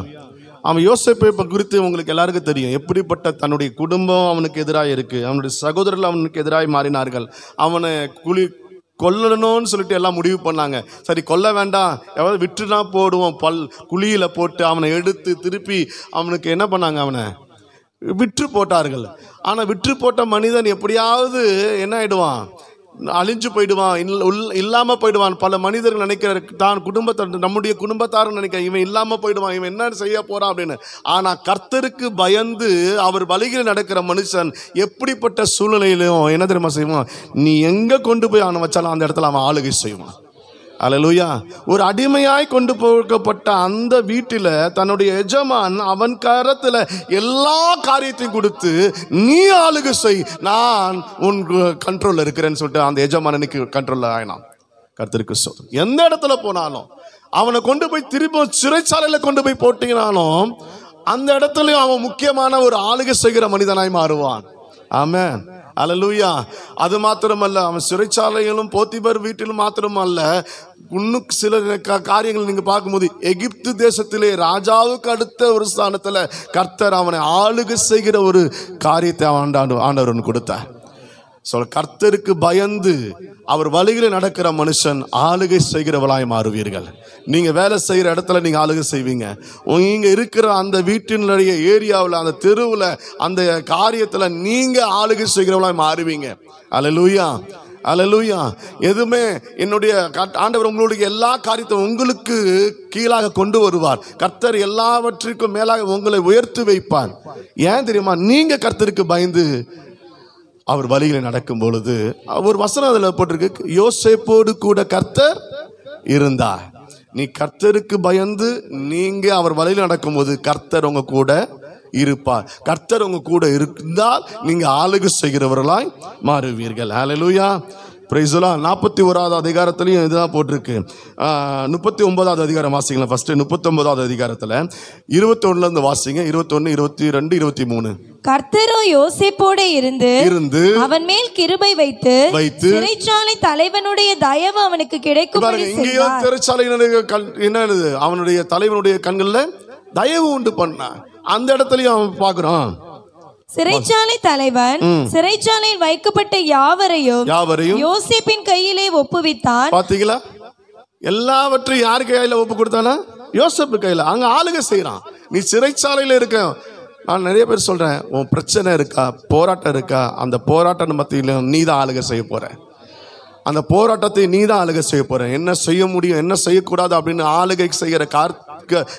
அவன் யோசேப்பை குறித்து உங்களுக்கு எல்லாருக்கும் தெரியும். எப்படிப்பட்ட தன்னுடைய குடும்பம் அவனுக்கு எதிராக இருக்கு, அவனுடைய சகோதரர்கள் அவனுக்கு எதிராக மாறினார்கள். அவனை கொல்லணும்னு சொல்லிட்டு எல்லாம் முடிவு பண்ணாங்க. சரி, கொல்ல வேண்டாம், எவ்வளோ விட்டுனா போடுவோம், குழியில போட்டு அவனை எடுத்து திருப்பி அவனுக்கு என்ன பண்ணாங்க, அவனை விற்று போட்டார்கள். ஆனால் விற்று போட்ட மனிதன் எப்படியாவது என்ன ஆயிடுவான், அழிஞ்சு போயிடுவான், இல்லாமல் போயிடுவான். பல மனிதர்கள் நினைக்கிற தான் குடும்பத்தை, நம்முடைய குடும்பத்தாரும் நினைக்கிற இவன் இல்லாமல் போயிடுவான், இவன் என்ன செய்ய போறான் அப்படின்னு. ஆனால் கர்த்தருக்கு பயந்து அவர் வழியில் நடக்கிற மனுஷன் எப்படிப்பட்ட சூழ்நிலையிலும் என்ன தெரியுமா செய்வான், நீ எங்கே கொண்டு போய் அவனை வச்சாலும் அந்த இடத்துல அவன் ஆளுகை செய்வான். அல்லேலூயா. ஒரு அடிமையாய் கொண்டு போகப்பட்ட அந்த வீட்டில் தன்னுடைய எஜமான் அவன் கரத்தில் எல்லா காரியத்தையும் கொடுத்து நீ ஆளுகை செய், நான் உன் கண்ட்ரோல்ல இருக்கிறேன்னு சொல்லிட்டு அந்த எஜமானனுக்கு கண்ட்ரோல்ல ஆயினான். கர்த்தருக்கு சொல். எந்த இடத்துல போனாலும் அவனை கொண்டு போய் திரும்ப சிறைச்சாலையில கொண்டு போய் போட்டீங்கனாலும் அந்த இடத்துலயும் அவன் முக்கியமான ஒரு ஆளுகை செய்கிற மனிதனாய் மாறுவான். ஆமென். அல்லேலூயா. அது மாத்திரமல்ல, அவன் சிறைச்சாலையிலும் போத்திபர் வீட்டிலும் மாத்திரமல்ல, இன்னும் சில காரியங்கள் நீங்க பார்க்கும்போது எகிப்து தேசத்திலே ராஜாவுக்கு அடுத்த ஒரு ஸ்தானத்துல கர்த்தர் அவனை ஆளுகை செய்கிற ஒரு காரியத்தை ஆண்டவன் கொடுத்தார். கர்த்தருக்கு பயந்து அவர் வழியில நடக்கிற மனுஷன் ஆளுகை செய்கிறவளாய் மாறுவீர்கள். நீங்க வேலை செய்யற இடத்துல நீங்க ஆளுகை செய்வீங்க. நீங்க இருக்கிற அந்த வீட்டினுடைய ஏரியாவில், அந்த தெருவில், அந்த காரியத்துல நீங்க ஆளுகை செய்கிறவளாய் மாறுவீங்க. அல்லேலூயா. அல்லேலூயா. எதுவுமே என்னுடைய ஆண்டவர் உங்களுடைய எல்லா காரியத்தையும் உங்களுக்கு கீழாக கொண்டு வருவார். கர்த்தர் எல்லாவற்றிற்கும் மேலாக உங்களை உயர்த்தி வைப்பார். ஏன் தெரியுமா? நீங்க கர்த்தருக்கு பயந்து அவர் வழியில நடக்கும் பொழுது ஒரு வசனம் அதுல போட்டிருக்கு, யோசேப்போடு கூட கர்த்தர் இருந்தார். நீ கர்த்தருக்கு பயந்து நீங்க அவர் வழியில நடக்கும் போது கர்த்தர் உங்க கூட இருப்பார். கர்த்தர் உங்க கூட இருந்தால் நீங்க ஆளுகை செய்கிறவர்களாய் மாறுவீர்கள். ஹல்லேலூயா. Price the Lord. 41வது அதிகாரத்திலையும் இதுதான் போட்டிருக்கு. 39வது அதிகாரம் வாசிங்களா. ஃபர்ஸ்ட் 39வது அதிகாரத்துல 21ல இருந்து வாசிங்க. 21, 22, 23. கர்த்தரோ யோசேப்போடு இருந்து அவன் மேல் கிருபை வைத்து சிறைச்சாலை தலைவனுடைய தயவு அவனுக்கு கிடைக்கும். என்னது, அவனுடைய தலைவனுடைய கண்கள்ல தயவு உண்டு பண்ண அந்த இடத்துலயும் அவன் பாக்குறான். சிறைச்சாலை தலைவன் சிறைச்சாலையில் வைக்கப்பட்ட யாவரையும் யோசேப்பின் கையிலே ஒப்புவித்தான். பாத்தீங்களா? எல்லாவற்றையும் யாரு கையில ஒப்பு கொடுத்தானா? யோசேப்பு கையில. அங்க ஆளுகை செய்யறான். நீ சிறைச்சாலையில இருக்க. நான் நிறைய பேர் சொல்றேன், உன் பிரச்சனை இருக்கா, போராட்டம் இருக்கா, அந்த போராட்டம் மத்தியில நீ தான் ஆளுகை செய்ய போற. அந்த போராட்டத்தை நீ தான் ஆளுகை செய்ய போற. என்ன செய்ய முடியும், என்ன செய்யக்கூடாது அப்படின்னு ஆளுகை செய்கிற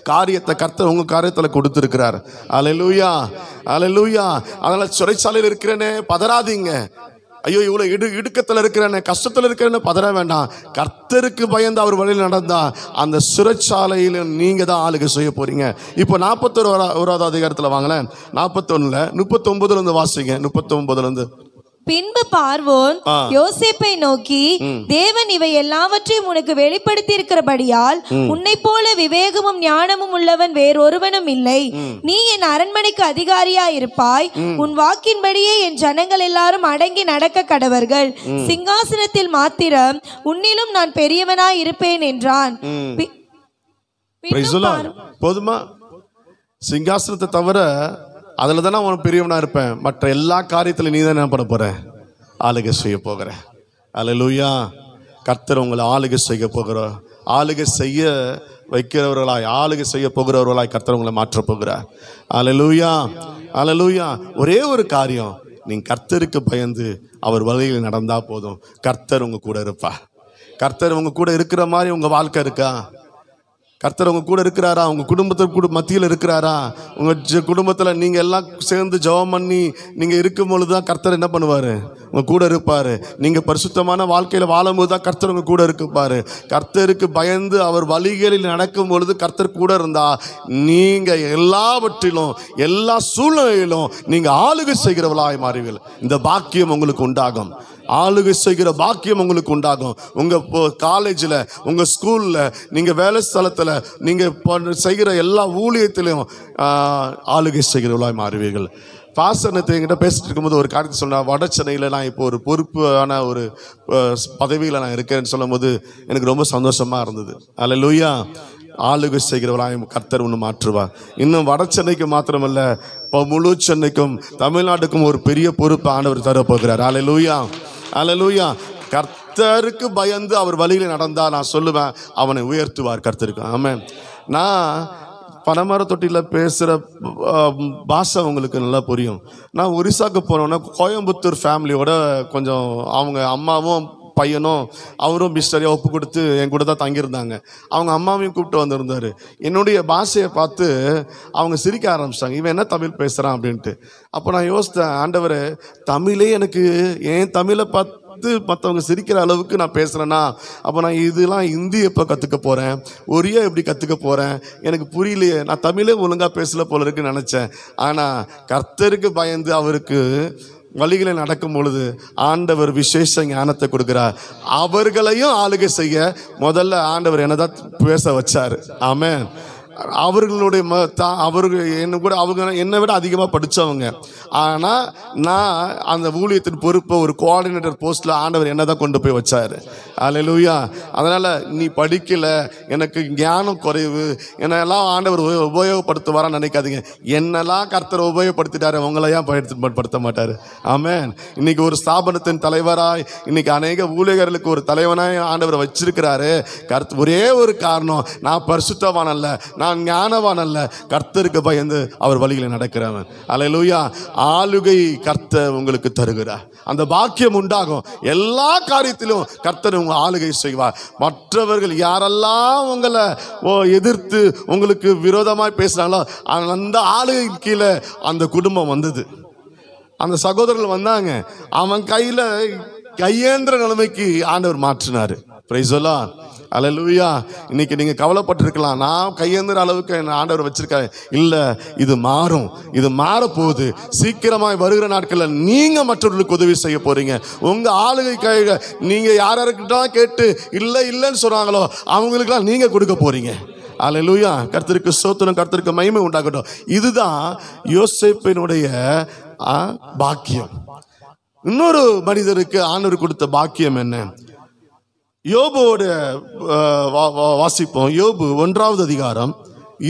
காரியத்தை கர்த்தர் உங்க காரியத்துல கொடுத்திருக்கிறார். அல்லேலூயா. அல்லேலூயா. அதனால சிறைச்சாலையில் இருக்கிறேனே பதறாதீங்க. ஐயோ இவ்வளவு இடுக்கத்துல இருக்கிறேன்னு, கஷ்டத்துல இருக்கிறேன்னு பதற வேண்டாம். கர்த்தருக்கு பயந்து அவர் வழியில் நடந்தா அந்த சிறைச்சாலையில நீங்க தான் ஆளுகை செய்ய போறீங்க. இப்போ 41வது அதிகாரத்துல வாங்கலேன். 41ல 39ல இருந்து வாசிங்க. 39ல இருந்து. பின்பு பார்வோன் யோசேப்பை நோக்கி, தேவன் இவை எல்லாவற்றையும் உனக்கு வெளிப்படுத்தி இருக்கிறபடியால் உன்னை போல விவேகமும் ஞானமும் உள்ளவன் வேறொருவனும் இல்லை. நீ என் அரண்மனைக்கு அதிகாரியா இருப்பாய். உன் வாக்கின்படியே என் ஜனங்கள் எல்லாரும் அடங்கி நடக்க கடவர்கள். சிங்காசனத்தில் மாத்திரம் உன்னிலும் நான் பெரியவனாய் இருப்பேன் என்றான். போதுமா? சிங்காசனத்தை தவிர அதில் தானே அவன் பெரியவனா இருப்பேன். மற்ற எல்லா காரியத்திலும் நீ தான் என்ன பண்ண போற? ஆளுகை செய்ய போகிற. அல்லேலூயா. கர்த்தர் உங்களை ஆளுகை செய்ய போகிற, ஆளுகை செய்ய வைக்கிறவர்களாய், ஆளுகை செய்ய போகிறவர்களாய் கர்த்தர் உங்களை மாற்றப் போகிறார். அல்லேலூயா, அல்லேலூயா. ஒரே ஒரு காரியம், நீங்க கர்த்தருக்கு பயந்து அவர் வழியில் நடந்தா போதும். கர்த்தர் உங்க கூட இருப்பார். கர்த்தர் உங்க கூட இருக்கிற மாதிரி உங்க வாழ்க்கை இருக்கா? கர்த்தர் உங்க கூட இருக்கிறாரா? உங்க குடும்பத்துக்கு மத்தியில் இருக்கிறாரா? உங்க குடும்பத்துல நீங்க எல்லாம் சேர்ந்து ஜெபம் பண்ணி நீங்க இருக்கும் பொழுதுதான் கர்த்தர் என்ன பண்ணுவாரு? உங்க கூட இருப்பாரு. நீங்க பரிசுத்தமான வாழ்க்கையில வாழும் போதுதான் கர்த்தர் உங்க கூட இருப்பாரு. கர்த்தருக்கு பயந்து அவர் வழிகளில் நடக்கும் பொழுது கர்த்தர் கூட இருந்தா நீங்க எல்லாவற்றிலும் எல்லா சூழ்நிலையிலும் நீங்க ஆளுகை செய்கிறவளாய் மாறுவீர்கள். இந்த பாக்கியம் உங்களுக்கு உண்டாகும். ஆளுகை செய்கிற பாக்கியம் உங்களுக்கு உண்டாகும். உங்க காலேஜில், உங்க ஸ்கூல்ல, நீங்க வேலை ஸ்தலத்துல, நீங்க செய்கிற எல்லா ஊழியத்திலையும் ஆளுகை செய்கிறவர்களாய் மாறுவீர்கள். பாசனத்தை என்கிட்ட பேசிட்டு இருக்கும்போது ஒரு காரியத்தை சொன்னா, வட சென்னையில் நான் இப்போ ஒரு பொறுப்பான ஒரு பதவியில் நான் இருக்கேன்னு சொல்லும் போது எனக்கு ரொம்ப சந்தோஷமா இருந்தது. அல்லேலூயா. ஆளுகை செய்கிறவராய் கர்த்தர் ஒன்று மாற்றுவார். இன்னும் வட சென்னைக்கு மாத்திரமல்ல, இப்போ முழு சென்னைக்கும் தமிழ்நாட்டுக்கும் ஒரு பெரிய பொறுப்பு ஆண்டவர் தரப்போகிறார். அல்லேலூயா, அல்லேலூயா. கர்த்தருக்கு பயந்து அவர் வழியில் நடந்தா நான் சொல்லுவேன், அவனை உயர்த்துவார் கர்த்தருக்கு. ஆமென். நான் பனைமர தொட்டியில் பேசுகிற பாஷை உங்களுக்கு நல்லா புரியும். நான் ஒரிசாவுக்கு போனோன்னா கோயம்புத்தூர் ஃபேமிலியோட கொஞ்சம் அவங்க அம்மாவும் பையனும் அவரும் மிஸ்டரியாக ஒப்பு கொடுத்து என் கூட தான் தங்கியிருந்தாங்க. அவங்க அம்மாவையும் கூப்பிட்டு வந்திருந்தாரு. என்னுடைய பாஷையை பார்த்து அவங்க சிரிக்க ஆரம்பிச்சிட்டாங்க, இவன் என்ன தமிழ் பேசுகிறான் அப்படின்ட்டு. அப்போ நான் யோசித்தேன், ஆண்டவரே, தமிழே எனக்கு என் தமிழை பார்த்து மற்றவங்க சிரிக்கிற அளவுக்கு நான் பேசுகிறேன்னா, அப்போ நான் இதெல்லாம் ஹிந்தி எப்போ கற்றுக்க போகிறேன், ஒரியா எப்படி கற்றுக்க போகிறேன், எனக்கு புரியலையே, நான் தமிழே ஒழுங்காக பேசல போல இருக்குன்னு நினச்சேன். ஆனால் கர்த்தருக்கு பயந்து அவருக்கு வழிகளை நடக்கும் பொழுது ஆண்டவர் விசேஷ ஞானத்தை கொடுக்கிறார். அவர்களையும் ஆளுகை செய்ய முதல்ல ஆண்டவர் என்னதான் பேச வச்சாரு. ஆமென். அவர்களுடைய அவர்கள் என்ன கூட அவங்க என்னை விட அதிகமாக படித்தவங்க. ஆனால் நான் அந்த ஊழியத்தின் பொறுப்பை ஒரு கோஆர்டினேட்டர் போஸ்ட்டில் ஆண்டவர் என்ன தான் கொண்டு போய் வச்சார். அல்லேலூயா. அதனால் நீ படிக்கலை, எனக்கு ஞானம் குறைவு, என்னெல்லாம் ஆண்டவர் உபயோகப்படுத்துவாரான்னு நினைக்காதீங்க. என்னெல்லாம் கர்த்தர் உபயோகப்படுத்திட்டாரு, உங்களையும் பயன்படுத்த மாட்டார். ஆமென். இன்னைக்கு ஒரு ஸ்தாபனத்தின் தலைவராய், இன்னைக்கு அநேக ஊழியர்களுக்கு ஒரு தலைவனாய் ஆண்டவர் வச்சிருக்கிறாரு. ஒரே ஒரு காரணம், நான் பரிசுத்தவான் அல்ல, நான் ஞானவான் அல்ல, கர்த்தருக்கு பயந்து அவர் வழிகளை நடக்கிறவன். அல்லேலூயா. ஆளுகை கர்த்தர் உங்களுக்கு தருகிறார். அந்த பாக்கியம் உண்டாகும். எல்லா காரியத்திலும் கர்த்தர் உங்க ஆளுகை செய்வார். மற்றவர்கள் யாரெல்லாம் உங்களை எதிர்த்து உங்களுக்கு விரோதமாய் பேசுறாங்களோ அந்த ஆளுகை கீழே அந்த குடும்பம் வந்தது. அந்த சகோதரர்கள் வந்தாங்க, அவன் கையில கையேந்திர நிலைமைக்கு ஆண்டவர் மாற்றினாரு. Price the Lord. அல்லேலூயா. இன்னைக்கு நீங்க கவலைப்பட்டிருக்கலாம், நான் கையேந்திர அளவுக்கு என்ன ஆண்டவர் வச்சிருக்காரு. இல்ல, இது மாறும், இது மாறப்போகுது. சீக்கிரமாய் வருகிற நாட்களில் நீங்க மற்றவர்களுக்கு உதவி செய்ய போறீங்க. உங்க ஆளுகை கையில நீங்க யார்கிட்ட கேட்டு இல்ல இல்லைன்னு சொன்னாங்களோ அவங்களுக்கெல்லாம் நீங்க கொடுக்க போறீங்க. அல்லேலூயா. கர்த்தருக்கு ஸ்தோத்திரம், கர்த்தருக்கு மகிமை உண்டாகட்டும். இதுதான் யோசேப்பினுடைய பாக்கியம். இன்னொரு மனிதருக்கு ஆண்டவர் கொடுத்த பாக்கியம் என்ன? யோபுவோட வாசிப்போம். யோபு 1வது அதிகாரம்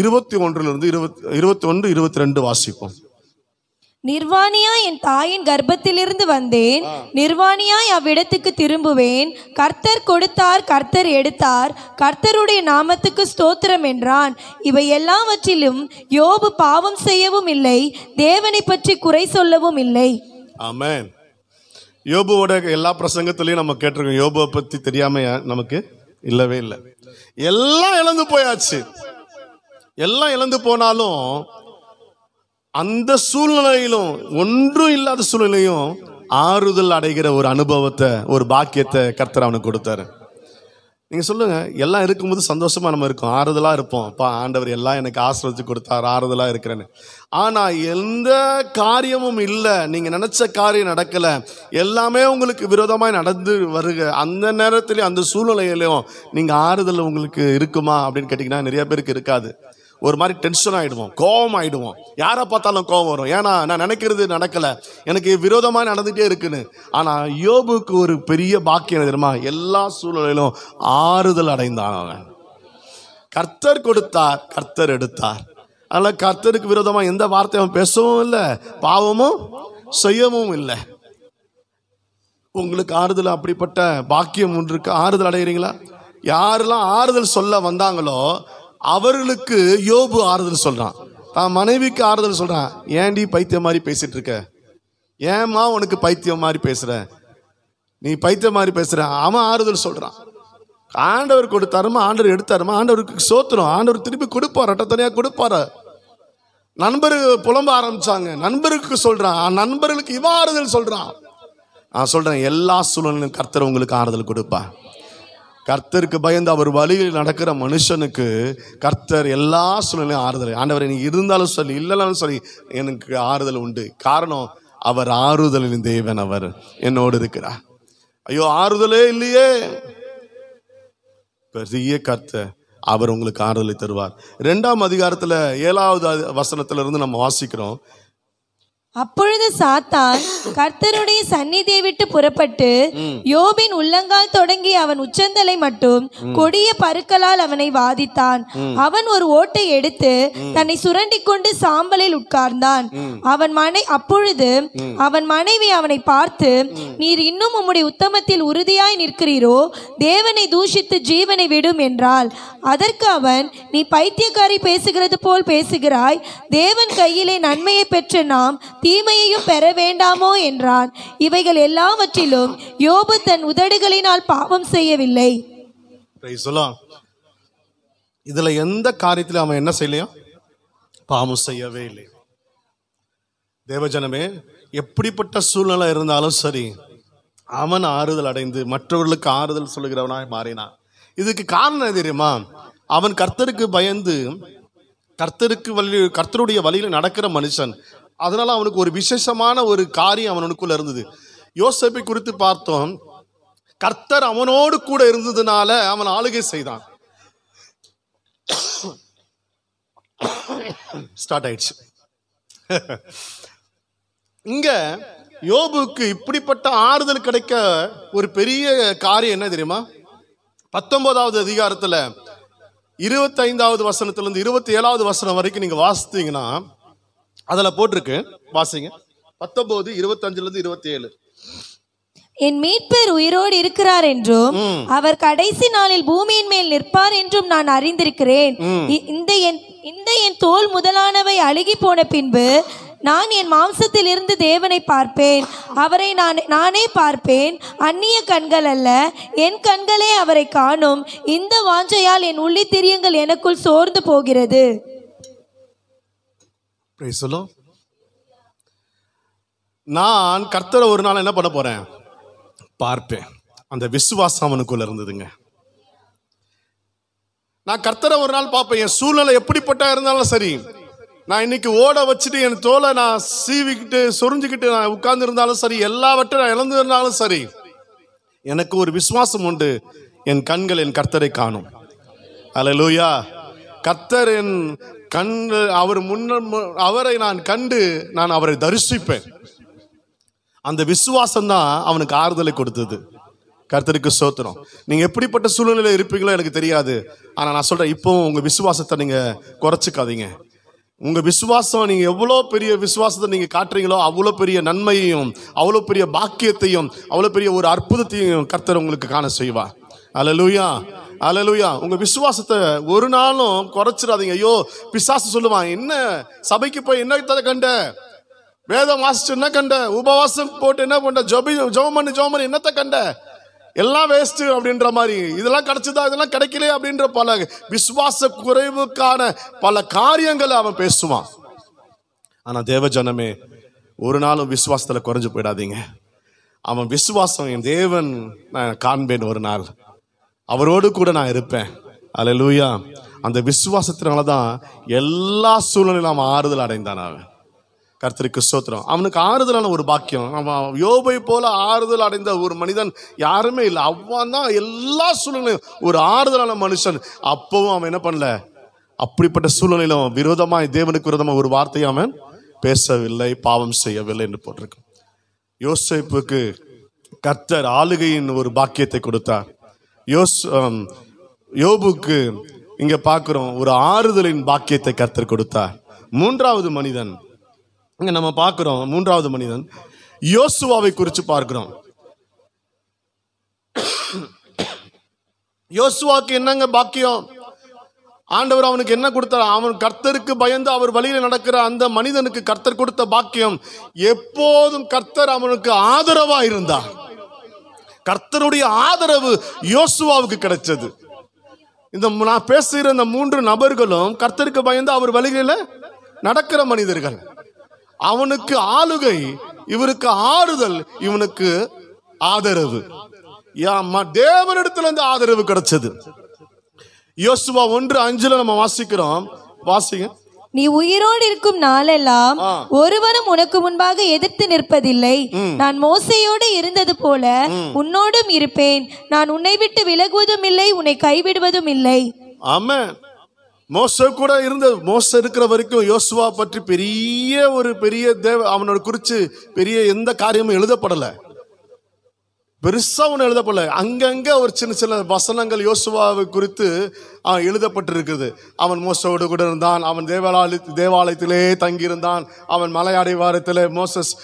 21 22 வாசிப்போம். நிர்வாணியாய் என் தாயின் கர்ப்பத்திலிருந்து வந்தேன், நிர்வாணியாய் அவ்விடத்துக்கு திரும்புவேன். கர்த்தர் கொடுத்தார், கர்த்தர் எடுத்தார், கர்த்தருடைய நாமத்துக்கு ஸ்தோத்திரம் என்றான். இவை எல்லாவற்றிலும் யோபு பாவம் செய்யவும் இல்லை, தேவனை பற்றி குறை சொல்லவும் இல்லை. ஆமென். யோபுவோட எல்லா பிரசங்கத்திலையும் நம்ம கேட்டிருக்கோம். யோபுவை பத்தி தெரியாம நமக்கு இல்லவே இல்லை. எல்லாம் இழந்து போயாச்சு. எல்லாம் இழந்து போனாலும் அந்த சூழ்நிலையிலும், ஒன்றும் இல்லாத சூழ்நிலையும் ஆறுதல் அடைகிற ஒரு அனுபவத்தை, ஒரு பாக்கியத்தை கர்த்தர் அவனுக்கு கொடுத்தாரு. நீங்க சொல்லுங்க, எல்லாம் இருக்கும்போது சந்தோஷமா நம்ம இருக்கோம், ஆறுதலா இருப்போம். அப்பா, ஆண்டவர் எல்லாம் எனக்கு ஆசீர்வதிச்சு கொடுத்தார், ஆறுதலா இருக்கிறேன்னு. ஆனா எந்த காரியமும் இல்லை, நீங்க நினைச்ச காரியம் நடக்கல, எல்லாமே உங்களுக்கு விரோதமாய் நடந்து வருக அந்த நேரத்திலையும் அந்த சூழ்நிலையிலையும் நீங்க ஆறுதல் உங்களுக்கு இருக்குமா அப்படின்னு கேட்டீங்கன்னா நிறைய பேருக்கு இருக்காது. ஒரு மாதிரி டென்ஷன் ஆகிடுவோம், கோபம் ஆகிடுவோம். யாரை பார்த்தாலும் கோபம் வரும். ஏன்னா நான் நினைக்கிறது நடக்கலை, எனக்கு விரோதமாக நடந்துகிட்டே இருக்குன்னு. ஆனால் யோபுக்கு ஒரு பெரிய பாக்கியம் தெரியுமா? எல்லா சூழ்நிலையிலும் ஆறுதல் அடைந்தான் அவன். கர்த்தர் கொடுத்தார், கர்த்தர் எடுத்தார். அதனால கர்த்தருக்கு விரோதமா எந்த வார்த்தையும் அவன் பேசவும் இல்லை, பாவமும் செய்யவும் இல்லை. உங்களுக்கு ஆறுதல் அப்படிப்பட்ட பாக்கியம் ஒன்று இருக்கு. ஆறுதல் அடைகிறீங்களா? யாரெல்லாம் ஆறுதல் சொல்ல வந்தாங்களோ அவர்களுக்கு யோபு ஆறுதல் சொல்றான். தான் மனைவிக்கு ஆறுதல் சொல்றான். ஏன்டி பைத்தியம் மாதிரி பேசிட்டு இருக்க? ஏமா உனக்கு பைத்தியம் மாதிரி பேசுற? நீ பைத்தியம் மாதிரி பேசுற. அவன் ஆறுதல் சொல்றான். ஆண்டவர் கொடுத்தாருமா, ஆண்டவர் எடுத்தாருமா, ஆண்டவருக்கு சோத்துரும், ஆண்டவர் திருப்பி கொடுப்பார், ரெட்டத்தனையா கொடுப்பாரு. நண்பர் புலம்ப ஆரம்பிச்சாங்க. நண்பருக்கு சொல்றான், நண்பர்களுக்கு இவன் ஆறுதல் சொல்றான். நான் சொல்றேன், எல்லா சூழ்நிலையும் கர்த்தர் உங்களுக்கு ஆறுதல் கொடுப்பார். கர்த்தருக்கு பயந்து அவர் வழியில் நடக்கிற மனுஷனுக்கு கர்த்தர் எல்லா சூழ்நிலையும் ஆறுதல். ஆண்டவர் நீ இருந்தாலும் சரி இல்லைனாலும் சரி எனக்கு ஆறுதல் உண்டு. காரணம், அவர் ஆறுதலின் தேவன், அவர் என்னோடு இருக்கிறார். ஐயோ ஆறுதலே இல்லையே, பெரிய கர்த்தர் அவர் உங்களுக்கு ஆறுதலை தருவார். 2ஆம் அதிகாரத்துல 7வது வசனத்துல இருந்து நம்ம வாசிக்கிறோம். அப்பொழுது சாத்தான் கர்த்தருடைய சந்நிதியை விட்டு புறப்பட்டு யோபின் உள்ளங்கால் தொடங்கி அவன் உச்சந்தலை மட்டும் கொடிய பருக்களால் அவனை வாதித்தான். அவன் ஒரு ஓட்டை எடுத்து தன்னை சுரண்டி கொண்டு சாம்பலில் உட்கார்ந்தான். அப்பொழுது அவன் மனைவி அவனை பார்த்து, நீர் இன்னும் உம்முடைய உத்தமத்தில் உறுதியாய் நிற்கிறீரோ? தேவனை தூஷித்து ஜீவனை விடும் என்றாள். அதற்கு அவன், நீ பைத்தியக்காரி பேசுகிறது போல் பேசுகிறாய். தேவன் கையிலே நன்மையை பெற்ற நாம் தீமையையும் பெற வேண்டாமோ என்றான். இவைகள் எல்லாவற்றிலும் யோபு தன் உதடுகளினால் பாவம் செய்யவில்லை. இதுல எந்த காரியத்திலும் அவன் என்ன செய்யலையோ பாவம் செய்யவே இல்லை. தேவஜனமே, எப்படிப்பட்ட சூழ்நிலை இருந்தாலும் சரி அவன் ஆறுதல் அடைந்து மற்றவர்களுக்கு ஆறுதல் சொல்லுகிறவனாய் மாறினான். இதுக்கு காரணம் தெரியுமா? அவன் கர்த்தருக்கு பயந்து கர்த்தருடைய வழியில் நடக்கிற மனுஷன். அதனால அவனுக்கு ஒரு விசேஷமான ஒரு காரியம் அவனுக்குள்ள இருந்தது. யோசேப்பை குறித்து பார்த்தோம். கர்த்தர் அவனோடு கூட இருந்ததுனால அவன் ஆளுகை செய்தான். ஸ்டார்ட் ஆயிடுச்சு. இங்க யோபுக்கு இப்படிப்பட்ட ஆறுதல் கிடைக்க ஒரு பெரிய காரியம் என்ன தெரியுமா? 19வது அதிகாரத்துல 25வது வசனத்திலிருந்து 27வது வசனம் வரைக்கும் நீங்க வாசித்தீங்கன்னா அதுல போட்டிருக்கு, வாசிங்க. 19, 25 27. என் மீட்பர் உயிரோடு இருக்கிறார் என்றும் அவர் கடைசி நாளில் பூமியின் மேல் நிற்பார் என்றும் நான் அறிந்திருக்கிறேன். இந்த என் தோல் முதலானவை அழுகி போன பின்பு நான் என் மாம்சத்தில் இருந்து தேவனை பார்ப்பேன். அவரை நானே பார்ப்பேன், அந்நிய கண்கள் அல்ல. என் கண்களே அவரை காணும். இந்த வாஞ்சையால் என் உள்ளித்திரியங்கள் எனக்குள் சோர்ந்து போகிறது. நான் கர்த்தரை ஒரு நாள் என்ன பண்ண போறேன்? பார்ப்பேன். அந்த விசுவாசம் அவனுக்குள்ள இருந்ததுங்க. நான் கர்த்தரை ஒரு நாள் பார்ப்பேன். என் சூழ்நிலை எப்படிப்பட்ட இருந்தாலும் சரி, நான் இன்னைக்கு ஓட வச்சுட்டு என் தோலை நான் சீவிக்கிட்டு சொரிஞ்சுக்கிட்டு நான் உட்கார்ந்து இருந்தாலும் சரி, எல்லாவற்றையும் நான் இழந்து இருந்தாலும் சரி, எனக்கு ஒரு விசுவாசம் உண்டு. என் கண்கள் என் கர்த்தரை காணும். அல்லேலூயா. கர்த்தர் என் கண், அவர் அவரை நான் கண்டு நான் அவரை தரிசிப்பேன். அந்த விசுவாசம் தான் அவனுக்கு ஆறுதலை கொடுத்தது. கர்த்தருக்கு ஸ்தோத்திரம். நீங்க எப்படிப்பட்ட சூழ்நிலையில இருப்பீங்களோ எனக்கு தெரியாது. ஆனா நான் சொல்றேன், இப்போ உங்க விசுவாசத்தை நீங்க குறைச்சிக்காதீங்க. உங்க விசுவாசம், நீங்க எவ்வளோ பெரிய விசுவாசத்தை நீங்க காட்டுறீங்களோ அவ்வளோ பெரிய நன்மையையும் அவ்வளோ பெரிய பாக்கியத்தையும் அவ்வளோ பெரிய ஒரு அற்புதத்தையும் கர்த்தர் உங்களுக்கு காண செய்வார். அல்லேலூயா, அல்லேலூயா. உங்க விசுவாசத்தை ஒரு நாளும் குறைச்சிடாதீங்க. ஐயோ பிசாசு சொல்லுவான், என்ன சபைக்கு போய் என்ன கண்ட, வேதம் வாசிச்சு என்ன கண்ட, உபவாசம் போட்டு என்ன பண்ண, ஜெபம் பண்ணி என்னத்தை கண்ட, எல்லாம் வேஸ்ட் அப்படின்ற மாதிரி, இதெல்லாம் கிடைச்சதா இதெல்லாம் கிடைக்கலையே அப்படின்ற பல விசுவாச குறைவுக்கான பல காரியங்களை அவன் பேசுவான். ஆனா தேவஜனமே, ஒரு நாளும் விசுவாசத்துல குறைஞ்சு போயிடாதீங்க. அவன் விசுவாசம், என் தேவன் நான் காண்பேன், ஒரு நாள் அவரோடு கூட நான் இருப்பேன். அல்லேலூயா. அந்த விசுவாசத்தினாலதான் எல்லா சூழ்நிலையிலும் அவன் ஆறுதல் அடைந்தான். அவன் கர்த்தருக்கு ஸ்தோத்திரம். அவனுக்கு ஆறுதலான ஒரு பாக்கியம். அவன் யோபை போல ஆறுதல் அடைந்த ஒரு மனிதன் யாருமே இல்லை. அவன் தான் எல்லா சூழ்நிலையும் ஒரு ஆறுதலான மனுஷன். அப்பவும் அவன் என்ன பண்ணல, அப்படிப்பட்ட சூழ்நிலையிலும் விரோதமாய், தேவனுக்கு விரோதமா ஒரு வார்த்தையை அவன் பேசவில்லை, பாவம் செய்யவில்லை என்று போட்டிருக்கு. யோசேப்புக்கு கர்த்தர் ஆளுகையின் ஒரு பாக்கியத்தை கொடுத்தார். யோபுக்கு இங்க பார்க்கிறோம், ஒரு ஆறுதலின் பாக்கியத்தை கர்த்தர் கொடுத்தார். மூன்றாவது மனிதன் இங்க நம்ம பார்க்கிறோம். மூன்றாவது மனிதன் யோசுவாவை குறித்து பார்க்கிறோம். யோசுவாக்கு என்னங்க பாக்கியம்? ஆண்டவர் அவனுக்கு என்ன கொடுத்தார்? அவன் கர்த்தருக்கு பயந்து அவர் வழியில நடக்கிற அந்த மனிதனுக்கு கர்த்தர் கொடுத்த பாக்கியம், எப்போதும் கர்த்தர் அவனுக்கு ஆதரவா இருந்தார். கர்த்தருடைய ஆதரவு யோசுவாவுக்கு கிடைச்சது. இந்த நான் பேசுகிற இந்த மூன்று நபர்களும் கர்த்தருக்கு பயந்து அவர் வழியில நடக்கிற மனிதர்கள். அவனுக்கு ஆளுகை, இவருக்கு ஆறுதல், இவனுக்கு ஆதரவு. தேவனிடத்துல இருந்து ஆதரவு கிடைச்சது. யோசுவா 1:5 நம்ம வாசிக்கிறோம். வாசிங்க. நீ உயிரோடு இருக்கும் நாளெல்லாம் ஒருவனும் உனக்கு முன்பாக எதிர்த்து நிற்பதில்லை. நான் மோசையோடு இருந்தது போல உன்னோடும் இருப்பேன். நான் உன்னை விட்டு விலகுவதும் இல்லை, உன்னை கைவிடுவதும் இல்லை. ஆமென். மோசே கூட மோசே இருக்கிற வரைக்கும் யோசுவா பற்றி பெரிய அவனோட குறிச்சு பெரிய எந்த காரியமும் எழுதப்படல, பெருசா ஒன்று எழுதப்படல. அங்கங்க ஒரு சின்ன சின்ன வசனங்கள் யோசுவாவை குறித்து எழுதப்பட்டிருக்குது. அவன் மோசோடு கூட இருந்தான், அவன் தேவாலயத்திலே தங்கியிருந்தான், அவன் மலை அடிவாரத்தில் மோசஸ்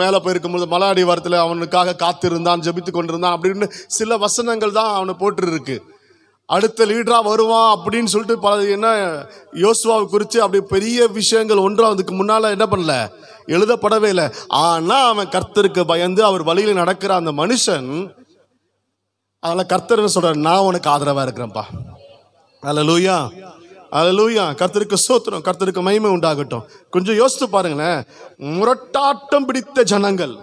மேலே போயிருக்கும்போது மலை அடிவாரத்தில் அவனுக்காக காத்திருந்தான், ஜெபித்து கொண்டிருந்தான் அப்படின்னு சில வசனங்கள் தான் அவனை போட்டுருக்கு. அடுத்த லீடரா வருவான் அப்படின்னு சொல்லிட்டு என்ன யோசுவாவை குறித்து அப்படி பெரிய விஷயங்கள் ஒன்றும் அதுக்கு முன்னால என்ன பண்ணல, எழுதப்படவே இல்லை. ஆனா அவன் கர்த்தருக்கு பயந்து அவர் வழியில நடக்கிற அந்த மனுஷன், அதனால கர்த்தர் சொல்ற, நான் உனக்கு ஆதரவா இருக்கிறேன்ப்பா. அல்லேலூயா, அல்லேலூயா. கர்த்தருக்கு ஸ்தோத்திரம், கர்த்தருக்கு மகிமை உண்டாகட்டும். கொஞ்சம் யோசித்து பாருங்களேன். முரட்டாட்டம் பிடித்த ஜனங்கள்,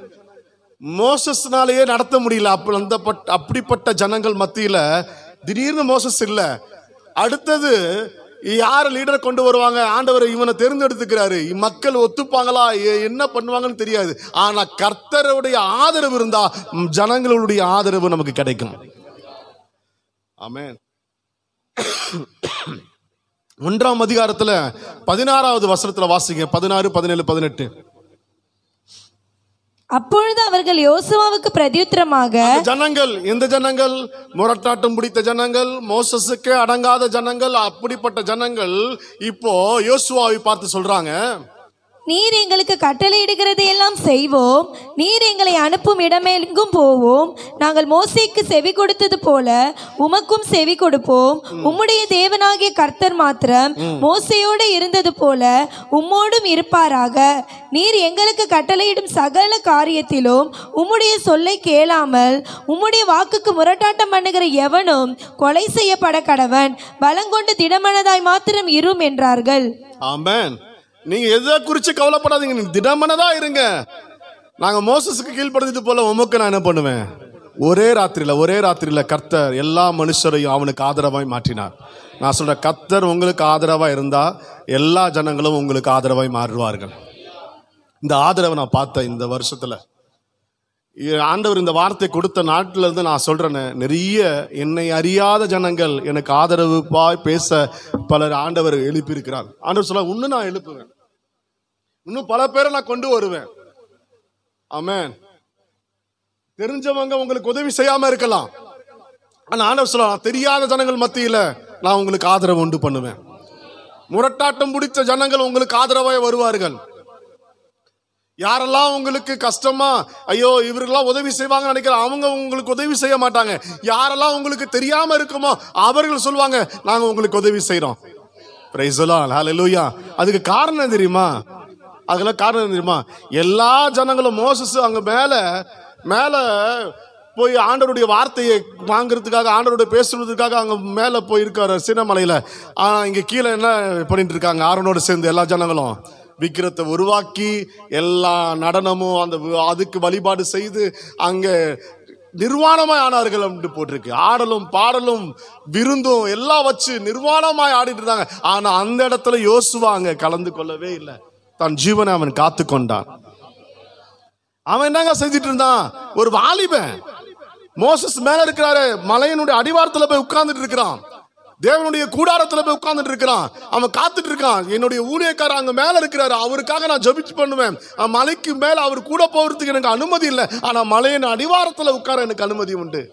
மோசஸ்னாலேயே நடத்த முடியல. அப்படிப்பட்ட ஜனங்கள் மத்தியில திடீர்னு மோசஸ் இல்ல, அடுத்தது யார லீடரை கொண்டு வருவாங்க? ஆண்டவர் இவனை தேர்ந்தெடுத்துக்கிறாரு. மக்கள் ஒத்துப்பாங்களா, என்ன பண்ணுவாங்கன்னு தெரியாது. ஆனா கர்த்தருடைய ஆதரவு இருந்தா ஜனங்களுடைய ஆதரவு நமக்கு கிடைக்கும். ஆமென். 1ஆம் அதிகாரத்துல 16வது வசனத்துல வாசிங்க. 16, 17, 18. அப்பொழுது அவர்கள் யோசுவாவுக்கு பிரதியுத்தரமாக, ஜனங்கள் எந்த ஜனங்கள்? முரட்டாட்டம் பிடித்த ஜனங்கள், மோசஸுக்கு அடங்காத ஜனங்கள். அப்படிப்பட்ட ஜனங்கள் இப்போ யோசுவாவை பார்த்து சொல்றாங்க, நீர் எங்களுக்கு கட்டளையிடுகிறதை எல்லாம் செய்வோம், நீர் எங்களை அனுப்பும் இடமெங்கும் போவோம். நாங்கள் மோசேக்கு செவி கொடுத்தது போல உமக்கும் செவி கொடுப்போம். உம்முடைய தேவனாகிய கர்த்தர் மாத்திரம் மோசையோடு இருந்தது போல உம்மோடும் இருப்பாராக. நீர் எங்களுக்கு கட்டளையிடும் சகல காரியத்திலும் உம்முடைய சொல்லை கேளாமல் உம்முடைய வாக்குக்கு முரட்டாட்டம் பண்ணுகிற எவனும் கொலை செய்யப்பட கடவன். பலங்கொண்டு திடமனதாய் மாத்திரம் இரும் என்றார்கள். ஆமென். நீங்க எதை குறிச்சு கவலைப்படாதீங்க, நீங்க திடமனதா இருங்க. நாங்க மோசஸுக்கு கீழ்ப்படுறது போல உமக்கு நான் என்ன பண்ணுவேன்? ஒரே ராத்திரியில கர்த்தர் எல்லா மனுஷரையும் அவனுக்கு ஆதரவாய் மாற்றினார். நான் சொல்றேன், கர்த்தர் உங்களுக்கு ஆதரவா இருந்தா எல்லா ஜனங்களும் உங்களுக்கு ஆதரவாய் மாறுவார்கள். இந்த ஆதரவை நான் பார்த்தேன் இந்த வருஷத்துல. ஆண்டவர் இந்த வார்த்தை கொடுத்த நாட்டில இருந்து நான் சொல்றேன்னு, நிறைய என்னை அறியாத ஜனங்கள் எனக்கு ஆதரவுப்பாய் பேச பலர் ஆண்டவர் எழுப்பி இருக்கிறார். ஆண்டவர் சொல்ல, இன்னும் நான் எழுப்புவேன், இன்னும் பல பேரை நான் கொண்டு வருவேன். ஆமென். தெரிஞ்சவங்க உங்களுக்கு உதவி செய்யாம இருக்கலாம், ஆனா ஆண்டவர் சொல்ல, தெரியாத ஜனங்கள் மத்தியில நான் உங்களுக்கு ஆதரவு உண்டு பண்ணுவேன். முரட்டாட்டம் பிடிச்ச ஜனங்கள் உங்களுக்கு ஆதரவாய் வருவார்கள். யாரெல்லாம் உங்களுக்கு கஷ்டமா, ஐயோ இவர்களெல்லாம் உதவி செய்வாங்கன்னு நினைக்கிறேன், அவங்க உங்களுக்கு உதவி செய்ய மாட்டாங்க. யாரெல்லாம் உங்களுக்கு தெரியாம இருக்குமோ அவர்கள் சொல்லுவாங்க, நாங்க உங்களுக்கு உதவி செய்யறோம். பிரைஸ் தி லார்ட், ஹல்லேலூயா. அதுக்கு காரணம் தெரியுமா? எல்லா ஜனங்களும் மோசஸ் அங்க மேல போய் ஆண்டவருடைய வார்த்தையை வாங்குறதுக்காக, ஆண்டவருடைய பேசுறதுக்காக அங்க மேல போயிருக்காரு சின்னமலையில. ஆனா இங்க கீழே என்ன பண்ணிட்டு இருக்காங்க? ஆரோனோடு சேர்ந்து எல்லா ஜனங்களும் விக்கிரத்தை உருவாக்கி எல்லா நடனமும் அதுக்கு வழிபாடு செய்து அங்க நிர்வாணமாய் ஆனார்கள் அப்படின்னு போட்டிருக்கு. ஆடலும் பாடலும் விருந்தும் எல்லாம் வச்சு நிர்வாணமாய் ஆடிட்டு இருந்தாங்க. ஆனா அந்த இடத்துல யோசுவா அங்க கலந்து கொள்ளவே இல்லை. தன் ஜீவனை அவன் காத்து கொண்டான். அவன் என்னங்க செஞ்சிட்டு இருந்தான்? ஒரு வாலிபன் மோசஸ் மேல இருக்கிறாரு, மலையினுடைய அடிவாரத்துல போய் உட்கார்ந்துட்டு இருக்கிறான், தேவனுடைய கூடாரத்துல போய் உட்கார்ந்துட்டு இருக்கிறான். அவன் காத்துட்டு இருக்கான், என்னுடைய ஊழியக்காரர் அங்க மேல இருக்கிறாரு, அவருக்காக நான் ஜெபிச்சு பண்ணுவேன். மலைக்கு மேல அவர் கூட போறதுக்கு எனக்கு அனுமதி இல்லை, ஆனா மலையின் அடிவாரத்துல உட்கார எனக்கு அனுமதி உண்டு.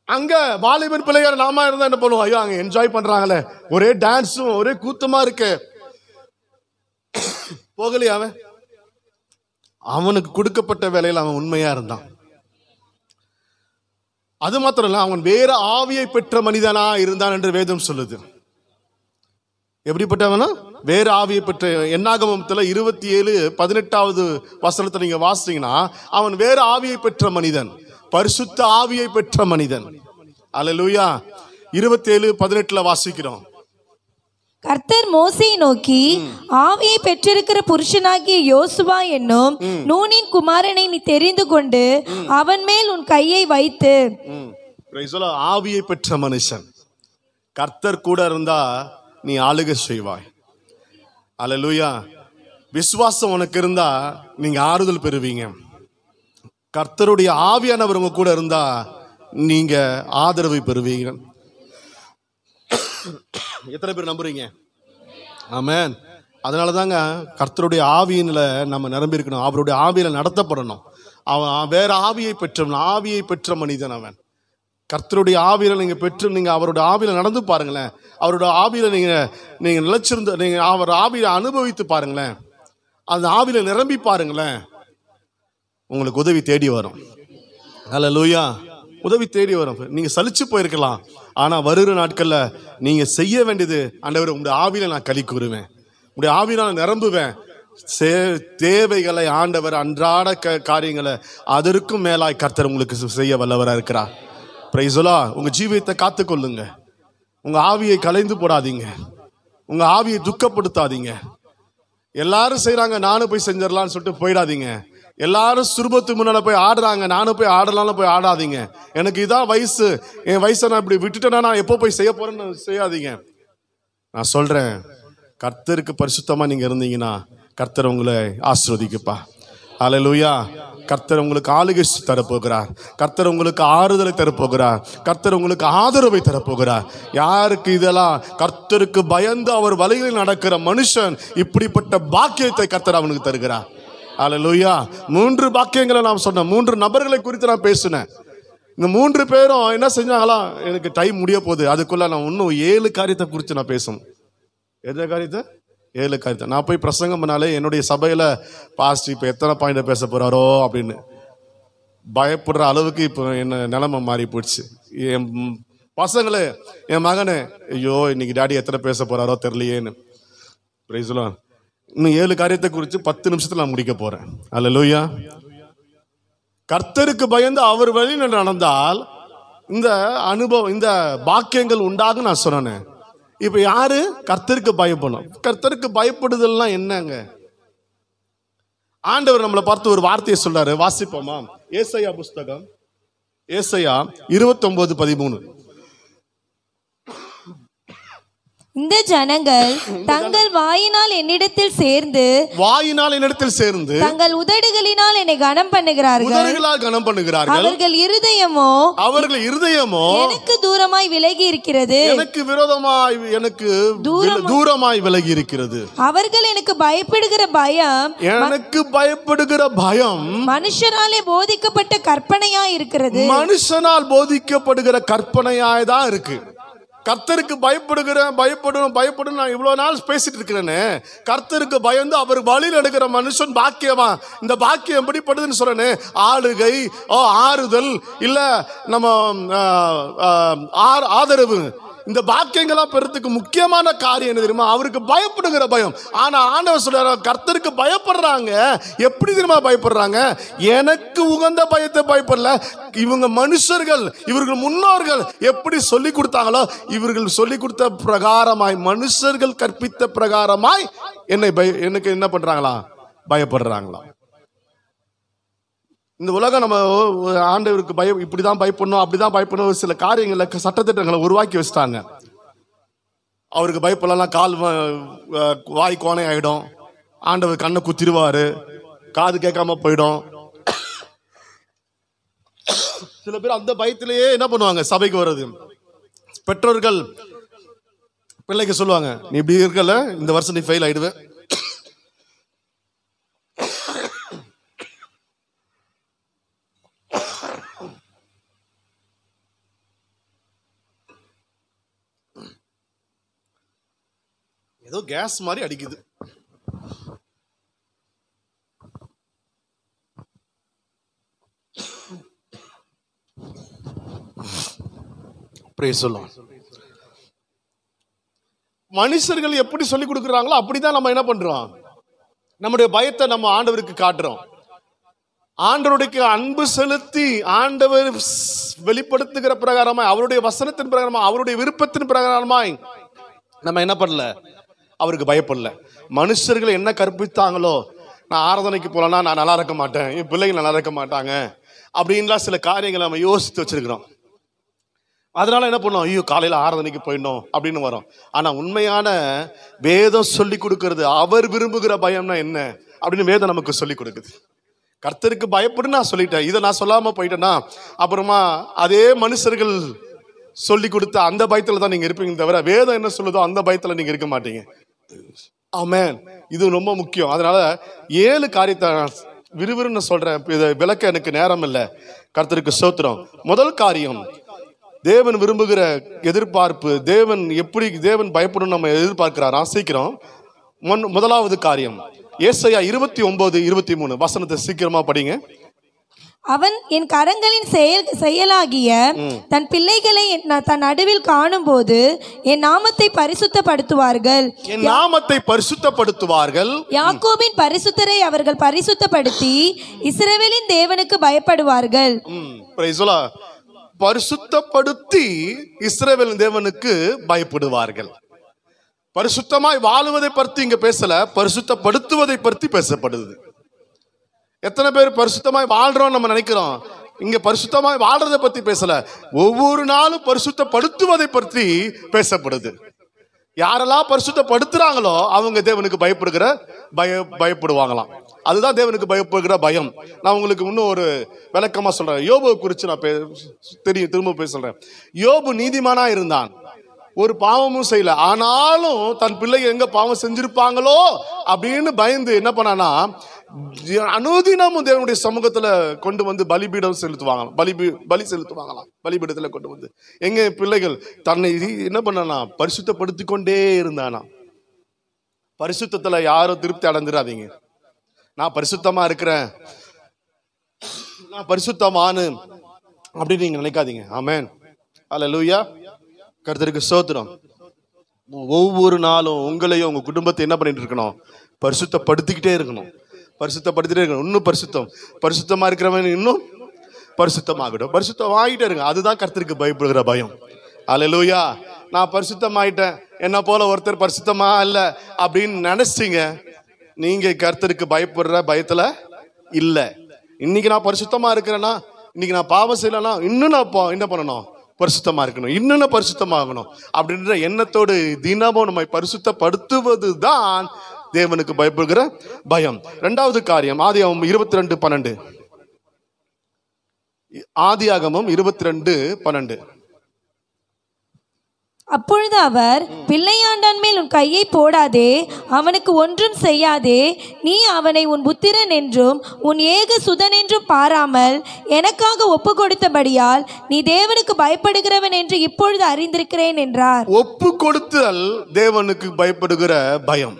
அங்க வாலிபன் பிள்ளையார் நாம இருந்தா என்ன பண்ணுவோம்? ஐயோ அங்க என்ஜாய் பண்றாங்களே, ஒரே டான்ஸும் ஒரே கூத்தமா இருக்கு, போகலையா அவன்? அவனுக்கு கொடுக்கப்பட்ட வேலையில் அவன் உண்மையா இருந்தான். அது மாத்திரம் இல்ல, அவன் வேற ஆவியை பெற்ற மனிதனா இருந்தான் என்று வேதம் சொல்லுது. எப்படிப்பட்டவனா? வேற ஆவியை பெற்ற. என்னாகமத்துல 27:18 வசனத்தை நீங்க வாசிச்சீங்கன்னா, அவன் வேற ஆவியை பெற்ற மனிதன், பரிசுத்த ஆவியை பெற்ற மனிதன். அல்லேலூயா. 27:18 வாசிக்கிறோம். கர்த்தர் மோசேயை நோக்கி, ஆவியை பெற்றிருக்கிற புருஷனாகிய யோசுவா என்னும் நூனின் குமாரனை நீ தெரிந்து கொண்டு அவன் மேல் உன் கையை வைத்து. ஆவியை பெற்ற மனுஷன், கர்த்தர் கூட இருந்தா நீ ஆளுகை செய்வாய். அல்லேலூயா. விசுவாசம் உனக்கு இருந்தா நீங்க ஆறுதல் பெறுவீங்க. கர்த்தருடைய ஆவியானவர் உங்க கூட இருந்தா நீங்க ஆதரவை பெறுவீங்க. எத்தனை பேர் நம்புறீங்க? ஆமென். அதனால தாங்க கர்த்தருடைய ஆவியில நம்ம நிரம்பி இருக்கணும். அவருடைய ஆவியில நடத்தப்படணும். அவன் வேற ஆவியை பெற்றவன், ஆவியை பெற்ற மனிதன் அவன். கர்த்தருடைய ஆவியில நீங்க பெற்று நீங்க அவருடைய ஆவியில நடந்து பாருங்களேன். அவருடைய ஆவியில நீங்க நிலைச்சிருந்த நீங்க அவர் ஆவியில அனுபவித்து பாருங்களேன். அந்த ஆவியில நிரம்பி பாருங்களேன். உங்களுக்கு உதவி தேடி வரும். அல்லேலூயா. உதவி தேடி வரும். நீங்க சலிச்சு போயிருக்கலாம், ஆனா வருகிற நாட்கள்ல நீங்க செய்ய வேண்டியது, ஆண்டவரே உங்களுடைய ஆவியில நான் களி கூறுவேன், உங்களுடைய ஆவியில நான் நிரம்புவேன். தேவைகளை ஆண்டவர் அன்றாட காரியங்களை அதற்கும் மேலாய் கர்த்தர் உங்களுக்கு செய்ய வல்லவராக இருக்கிறார். Price the Lord. உங்க ஜீவியத்தை காத்துக்கொள்ளுங்க. உங்க ஆவியை கலைந்து போடாதீங்க. உங்க ஆவியை துக்கப்படுத்தாதீங்க. எல்லாரும் செய்யறாங்க, நானும் போய் செஞ்சிடலாம்னு சொல்லிட்டு போயிடாதீங்க. எல்லாரும் சுருபத்து முன்னால போய் ஆடுறாங்க, நானும் போய் ஆடலாம்னு போய் ஆடாதீங்க. எனக்கு இதான் வயசு, என் வயசை நான் இப்படி விட்டுட்டேன்னா நான் எப்போ போய் செய்ய போறேன்னு செய்யாதீங்க. நான் சொல்றேன், கர்த்தருக்கு பரிசுத்தமா நீங்க இருந்தீங்கன்னா கர்த்தர் உங்களை ஆசீர்வதிக்குப்பா. அல்லேலூயா. கர்த்தர் உங்களுக்கு ஆளுகை தரப்போகிறார். கர்த்தர் உங்களுக்கு ஆறுதலை தரப்போகிறார். கர்த்தர் உங்களுக்கு ஆதரவை தரப்போகிறார். யாருக்கு இதெல்லாம்? கர்த்தருக்கு பயந்து அவர் வழிகளில் நடக்கிற மனுஷன் இப்படிப்பட்ட பாக்கியத்தை கர்த்தர் அவனுக்கு தருகிறார். அல்லேலூயா. 3 பாக்கியங்களை நான் சொன்னேன். 3 நபர்களை குறித்து நான் பேசினேன். இந்த 3 பேரும் என்ன செஞ்சாங்களா? எனக்கு டைம் முடிய போகுது, அதுக்குள்ள நான் இன்னும் 7 காரியத்தை குறித்து நான் பேசணும். எந்த காரியத்தை? 7 காரியத்தை. நான் போய் பிரசங்கம் பண்ணாலே என்னுடைய சபையில பாஸ்ட் இப்போ எத்தனை பாயிண்ட பேச போறாரோ அப்படின்னு பயப்படுற அளவுக்கு இப்போ என்ன நிலைமை மாறி போயிடுச்சு. என் பசங்களே, என் மகனே, ஐயோ இன்னைக்கு டாடி எத்தனை பேச போறாரோ தெரியலையேன்னு. Price the Lord. இன்னும் 7 காரியத்தை குறித்து 10 நிமிஷத்துல நான் முடிக்க போறேன். அல்லேலூயா. கர்த்தருக்கு பயந்து அவர் வழியில் நடந்தால் இந்த அனுபவம், இந்த பாக்கியங்கள் உண்டாகும் நான் சொன்னேன். இப்ப யாரு கர்த்தருக்கு பயப்படணும்? கர்த்தருக்கு பயப்படுதல்னா என்னங்க? ஆண்டவர் நம்மளை பார்த்து ஒரு வார்த்தையை சொல்றாரு, வாசிப்போமா? ஏசாயா புஸ்தகம், ஏசாயா 29:13. இந்த ஜனங்கள் தங்கள் வாயினால் என்னிடத்தில் சேர்ந்து தங்கள் உதடுகளினால் என்னை கனம் பண்ணுகிறார்கள். அவர்கள் இருதயமோ எனக்கு தூரமாய் விலகி இருக்கிறது, எனக்கு விரோதமாய் எனக்கு தூரமாய் விலகி இருக்கிறது. அவர்கள் எனக்கு பயப்படுகிற பயம் மனுஷனாலே போதிக்கப்பட்ட கற்பனையாய் இருக்கிறது. மனுஷனால் போதிக்கப்படுகிற கற்பனையாய் தான் இருக்கு. கர்த்தருக்கு பயப்படணும் நான் இவ்வளவு நாள் பேசிட்டு இருக்கிறேன்னு. கர்த்தருக்கு பயந்து அவர் வழியில் எடுக்கிற மனுஷன் பாக்கியமா. இந்த பாக்கியம் எப்படிப்படுதுன்னு சொல்றேன்னு, ஆளுகை, ஆறுதல், இல்ல நம்ம ஆதரவு, இந்த பாக்கியங்களாம் பெறத்துக்கு முக்கியமான காரியம் என்ன தெரியுமா? அவருக்கு பயப்படுகிற பயம். ஆனா ஆண்டவர் சொல்றாரு, கர்த்தருக்கு பயப்படுறாங்க. எப்படி தெரியுமா பயப்படுறாங்க? எனக்கு உகந்த பயத்தை பயப்படல. இவங்க மனுஷர்கள், இவர்கள் முன்னோர்கள் எப்படி சொல்லி கொடுத்தாங்களோ, இவர்கள் சொல்லி கொடுத்த பிரகாரமாய், மனுஷர்கள் கற்பித்த பிரகாரமாய் எனக்கு என்ன பண்றாங்களா? பயப்படுறாங்களா? இந்த உலகம் நம்ம ஆண்டவருக்கு இப்படிதான் பயப்படணும், அப்படிதான் பயப்படணும், சில காரியங்களை சட்டத்திட்டங்களை உருவாக்கி வச்சுட்டாங்க. அவருக்கு பயப்படலாம், கால் வாய் கோணை ஆயிடும், ஆண்டவர் கண்ணை குத்திடுவாரு, காது கேட்காம போயிடும். சில பேர் அந்த பயத்திலேயே என்ன பண்ணுவாங்க? சபைக்கு வர்றது. பெற்றோர்கள் பிள்ளைக்கு சொல்லுவாங்க, நீ இப்படி இருக்கல, இந்த வருஷம் நீ ஃபெயில் ஆயிடுவே. ஏதோ கேஸ் மாதிரி அடிக்குது. Praise the Lord. மனுஷர்கள் எப்படி சொல்லி கொடுக்குறாங்களோ அப்படிதான் நம்ம என்ன பண்றோம், நம்முடைய பயத்தை நம்ம ஆண்டவருக்கு காட்டுறோம். ஆண்டவருக்கு அன்பு செலுத்தி ஆண்டவர் வெளிப்படுத்துகிற பிரகாரமாய், அவருடைய வசனத்தின் பிரகாரமாய், அவருடைய விருப்பத்தின் பிரகாரமாய் நம்ம என்ன பண்ணல, அவருக்கு பயப்படல. மனுஷர்கள் என்ன கற்பித்தாங்களோ, நான் ஆராதனைக்கு போலன்னா நான் நல்லா இருக்க மாட்டேன், என் பிள்ளைங்க நல்லா இருக்க மாட்டாங்க அப்படின்லாம் சில காரியங்களை நம்ம யோசித்து வச்சிருக்கிறோம். அதனால என்ன பண்ணோம், ஐயோ காலையில் ஆராதனைக்கு போயிடணும் அப்படின்னு வரோம். ஆனா உண்மையான வேதம் சொல்லி கொடுக்கறது, அவர் விரும்புகிற பயம்னா என்ன அப்படின்னு வேதம் நமக்கு சொல்லி கொடுக்குது. கர்த்தருக்கு பயப்படு நான் சொல்லிட்டேன், இதை நான் சொல்லாம போயிட்டேன்னா அப்புறமா அதே மனுஷர்கள் சொல்லி கொடுத்த அந்த பயத்துல தான் நீங்க இருப்பீங்க தவிர, வேதம் என்ன சொல்லுதோ அந்த பயத்துல நீங்க இருக்க மாட்டீங்க. ஆமென். இது ரொம்ப முக்கியம். அதனால 7 காரியத்தை விறுவிறுன்னு சொல்றேன், இதை விளக்க எனக்கு நேரம் இல்லை. கர்த்தருக்கு ஸ்தோத்திரம். முதல் காரியம், தேவன் விரும்புகிற எதிர்பார்ப்பு, தேவன் பயப்படும் நம்ம எதிர்பார்க்கிறாரா சீக்கிரம். முதலாவது காரியம் ஏசாயா 29:23 வசனத்தை சீக்கிரமா படிங்க. அவன் என் கரங்களின் செயலாகிய தன் பிள்ளைகளை தன் நடுவில் காணும் போது என் நாமத்தை பரிசுத்தப்படுத்துவார்கள், என் நாமத்தை பரிசுத்தப்படுத்துவார்கள். யாக்கோபின் பரிசுத்தரை அவர்கள் பரிசுத்தப்படுத்தி இஸ்ரவேலின் தேவனுக்கு பயப்படுவார்கள். பரிசுத்தப்படுத்தி இஸ்ரவேலின் தேவனுக்கு பயப்படுவார்கள். பரிசுத்தமாய் வாழுவதை பற்றி இங்க பேசல, பரிசுத்தப்படுத்துவதை பற்றி பேசப்படுது. எத்தனை பேர் பரிசுத்தமாய் வாழ்றோம் நம்ம நினைக்கிறோம், இங்க பரிசுத்தமாய் வாழ்றதை பத்தி பேசல, ஒவ்வொரு நாளும் பரிசுத்தப்படுத்துவதை பற்றி பேசப்படுது. யாரெல்லாம் பரிசுத்தப்படுத்துறாங்களோ அவங்க தேவனுக்கு பயப்படுவாங்களாம். அதுதான் தேவனுக்கு பயப்படுகிற பயம். நான் உங்களுக்கு இன்னும் ஒரு விளக்கமா சொல்றேன். யோபு குறித்து நான் திரும்ப சொல்றேன். யோபு நீதிமானா இருந்தான், ஒரு பாவமும் செய்யல. ஆனாலும் தன் பிள்ளைங்க எங்க பாவம் செஞ்சிருப்பாங்களோ அப்படின்னு பயந்து என்ன பண்ணானா, அனுதினமும் தேவனுடைய சமூகத்துல கொண்டு வந்து பலிபீடம் செலுத்துவாங்களாம், பலி செலுத்துவாங்களாம். பலிபீடத்துல கொண்டு வந்து எங்க பிள்ளைகள் தன்னை என்ன பண்ணானா, பரிசுத்தப்படுத்தி கொண்டே இருந்தானா. பரிசுத்தத்துல யாரும் திருப்தி அடைஞ்சிடாதீங்க. நான் பரிசுத்தமா இருக்கிறேன், நான் பரிசுத்தமானு அப்படின்னு நீங்க நினைக்காதீங்க. ஆமென். அல்லேலூயா. கர்த்தருக்கு ஸ்தோத்திரம். ஒவ்வொரு நாளும் உங்களையும் உங்க குடும்பத்தை என்ன பண்ணிட்டு இருக்கணும், பரிசுத்தப்படுத்திக்கிட்டே இருக்கணும். பரிசுத்தப்படுத்திட்டே இருக்கணும். இன்னும் பரிசுத்தமா இருக்கிறவன் இன்னும் பரிசுத்தமாகட்டும். பரிசுத்தமாகிட்டே இருங்க. அதுதான் கர்த்தருக்கு பயப்படுகிற பயம். அல்லேலூயா. நான் பரிசுத்தமாயிட்டேன், என்ன போல ஒருத்தர் பரிசுத்தமா இல்ல அப்படின்னு நினைச்சீங்க, நீங்க கர்த்தருக்கு பயப்படுற பயத்துல இல்ல. இன்னைக்கு நான் பரிசுத்தமா இருக்கிறேன்னா, இன்னைக்கு நான் பாவம் செய்யலன்னா, இன்னும் நான் என்ன பண்ணணும், பரிசுத்தமா இருக்கணும், இன்னும் பரிசுத்தமாகணும் அப்படின்ற எண்ணத்தோடு தினமும் நம்மை பரிசுத்தப்படுத்துவது தான் தேவனுக்கு பயப்படுகிற பயம். இரண்டாவது காரியம் ஆதியாகமம் 22:12. ஆதியாகமம் 22:12. அப்பொழுது அவர், பிள்ளையாண்டான் மேல் உன் கையை போடாதே, அவனுக்கு ஒன்றும் செய்யாதே, நீ அவனை உன் புத்திரன் என்றும் உன் ஏக சுதன் என்றும் பாராமல் எனக்காக ஒப்பு கொடுத்தபடியால் நீ தேவனுக்கு பயப்படுகிறவன் என்று இப்பொழுது அறிந்திருக்கிறேன் என்றார். ஒப்பு கொடுத்தல் தேவனுக்கு பயப்படுகிற பயம்.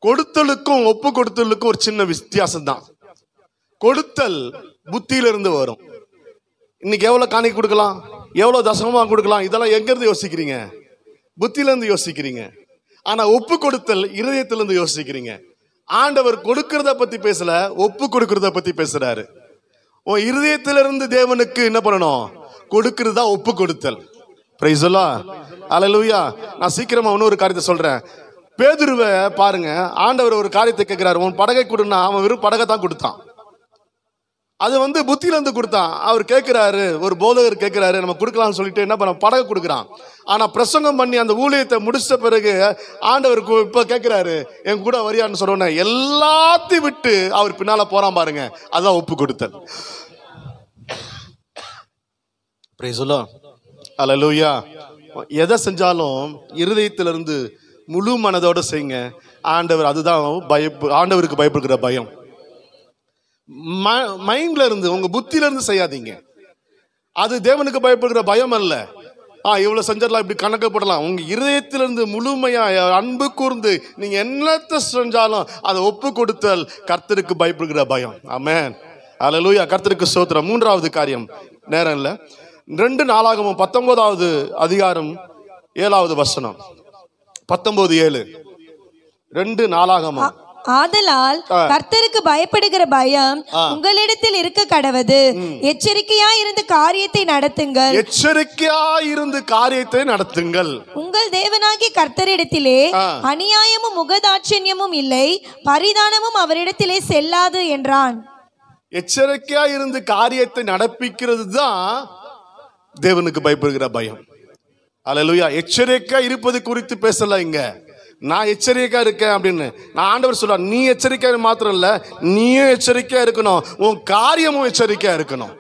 கொடுத்தலுக்கும் ஒப்பு கொடுத்தலுக்கும் ஒரு சின்ன வித்தியாசம் தான். கொடுத்தல் புத்தியிலிருந்து வரும். இன்னைக்கு எவ்வளவு காணிக்கை கொடுக்கலாம், எவ்வளவு தசமமா கொடுக்கலாம், இதெல்லாம் எங்க இருந்து யோசிக்கிறீங்க, புத்தியில இருந்து யோசிக்கிறீங்க. ஆனா ஒப்பு கொடுத்தல் இருதயத்திலிருந்து யோசிக்கிறீங்க. ஆண்டவர் கொடுக்கறத பத்தி பேசல, ஒப்பு கொடுக்கறத பத்தி பேசுறாரு. உன் இருதயத்திலிருந்து தேவனுக்கு என்ன பண்ணணும், கொடுக்கறதா ஒப்பு கொடுத்தல். Praise the Lord. அல்லேலூயா. நான் சீக்கிரமா இன்னொரு காரியத்தை சொல்றேன். பேதுருவை பாருங்க, ஆண்டவர் ஒரு காரியத்தை கேட்கிறாரு, உன் படகை கொடுன்னா அவன் வெறும் படகை தான் கொடுத்தான். அது புத்தியில இருந்து கொடுத்தான். அவர் கேட்கிறாரு, ஒரு போதகர் கேட்கிறாரு, நம்ம கொடுக்கலாம்னு சொல்லிட்டு என்ன பண்ண படகை கொடுக்குறான். ஆனா பிரசங்கம் பண்ணி அந்த ஊழியத்தை முடிச்ச பிறகு ஆண்டவர் இப்ப கேட்கிறாரு, என் கூட வரியான்னு சொன்ன எல்லாத்தையும் விட்டு அவர் பின்னால போறான் பாருங்க. அதான் ஒப்பு கொடுத்தல். Praise the Lord. அல்லேலூயா. எதை செஞ்சாலும் இருதயத்திலிருந்து முழு மனதோட செய்யுங்க. ஆண்டவர் அதுதான் ஆண்டவருக்கு பயப்படுகிற பயம். மைண்ட்ல இருந்து உங்க புத்தியில இருந்து செய்யாதீங்க. அது தேவனுக்கு பயப்படுகிற பயம் அல்ல. இவ்வளவு செஞ்சிடலாம், இப்படி கணக்கு போடலாம். உங்க இருதயத்திலிருந்து முழுமையா அன்பு கூர்ந்து நீங்க என்னத்தை செஞ்சாலும் அதை ஒப்பு கொடுத்தல் கர்த்தருக்கு பயப்படுகிற பயம். ஆமென். அல்லேலூயா. கர்த்தருக்கு ஸ்தோத்திரம். மூன்றாவது காரியம், நேரம் இல்ல, 2 நாளாகமம் 19வது அதிகாரம் 7வது வசனம். 19:7. 2 நாளாகமம். ஆதலால் கர்த்தருக்கு பயப்படுகிற பயம் உங்களிடத்தில் இருக்க கடவது. எச்சரிக்கையா இருந்து காரியத்தை நடத்துங்கள். எச்சரிக்கையா இருந்து காரியத்தை நடத்துங்கள். உங்கள் தேவனாகிய கர்த்தரிடத்திலே அநியாயமும் முகதாட்சண்யமும் இல்லை, பரிதானமும் அவரிடத்திலே செல்லாது என்றான். எச்சரிக்கையா இருந்து காரியத்தை நடப்பிக்கிறது தான் தேவனுக்கு பயப்படுகிற பயம். அல்லேலூயா. எச்சரிக்கையா இருப்பது குறித்து பேசல இங்க. நான் எச்சரிக்கையா இருக்கேன் அப்படின்னு நான் ஆண்டவர் சொல்றார். நீ எச்சரிக்கையா மாத்திரம் இல்ல, நீயும் எச்சரிக்கையா இருக்கணும், உன் காரியமும் எச்சரிக்கையா இருக்கணும்.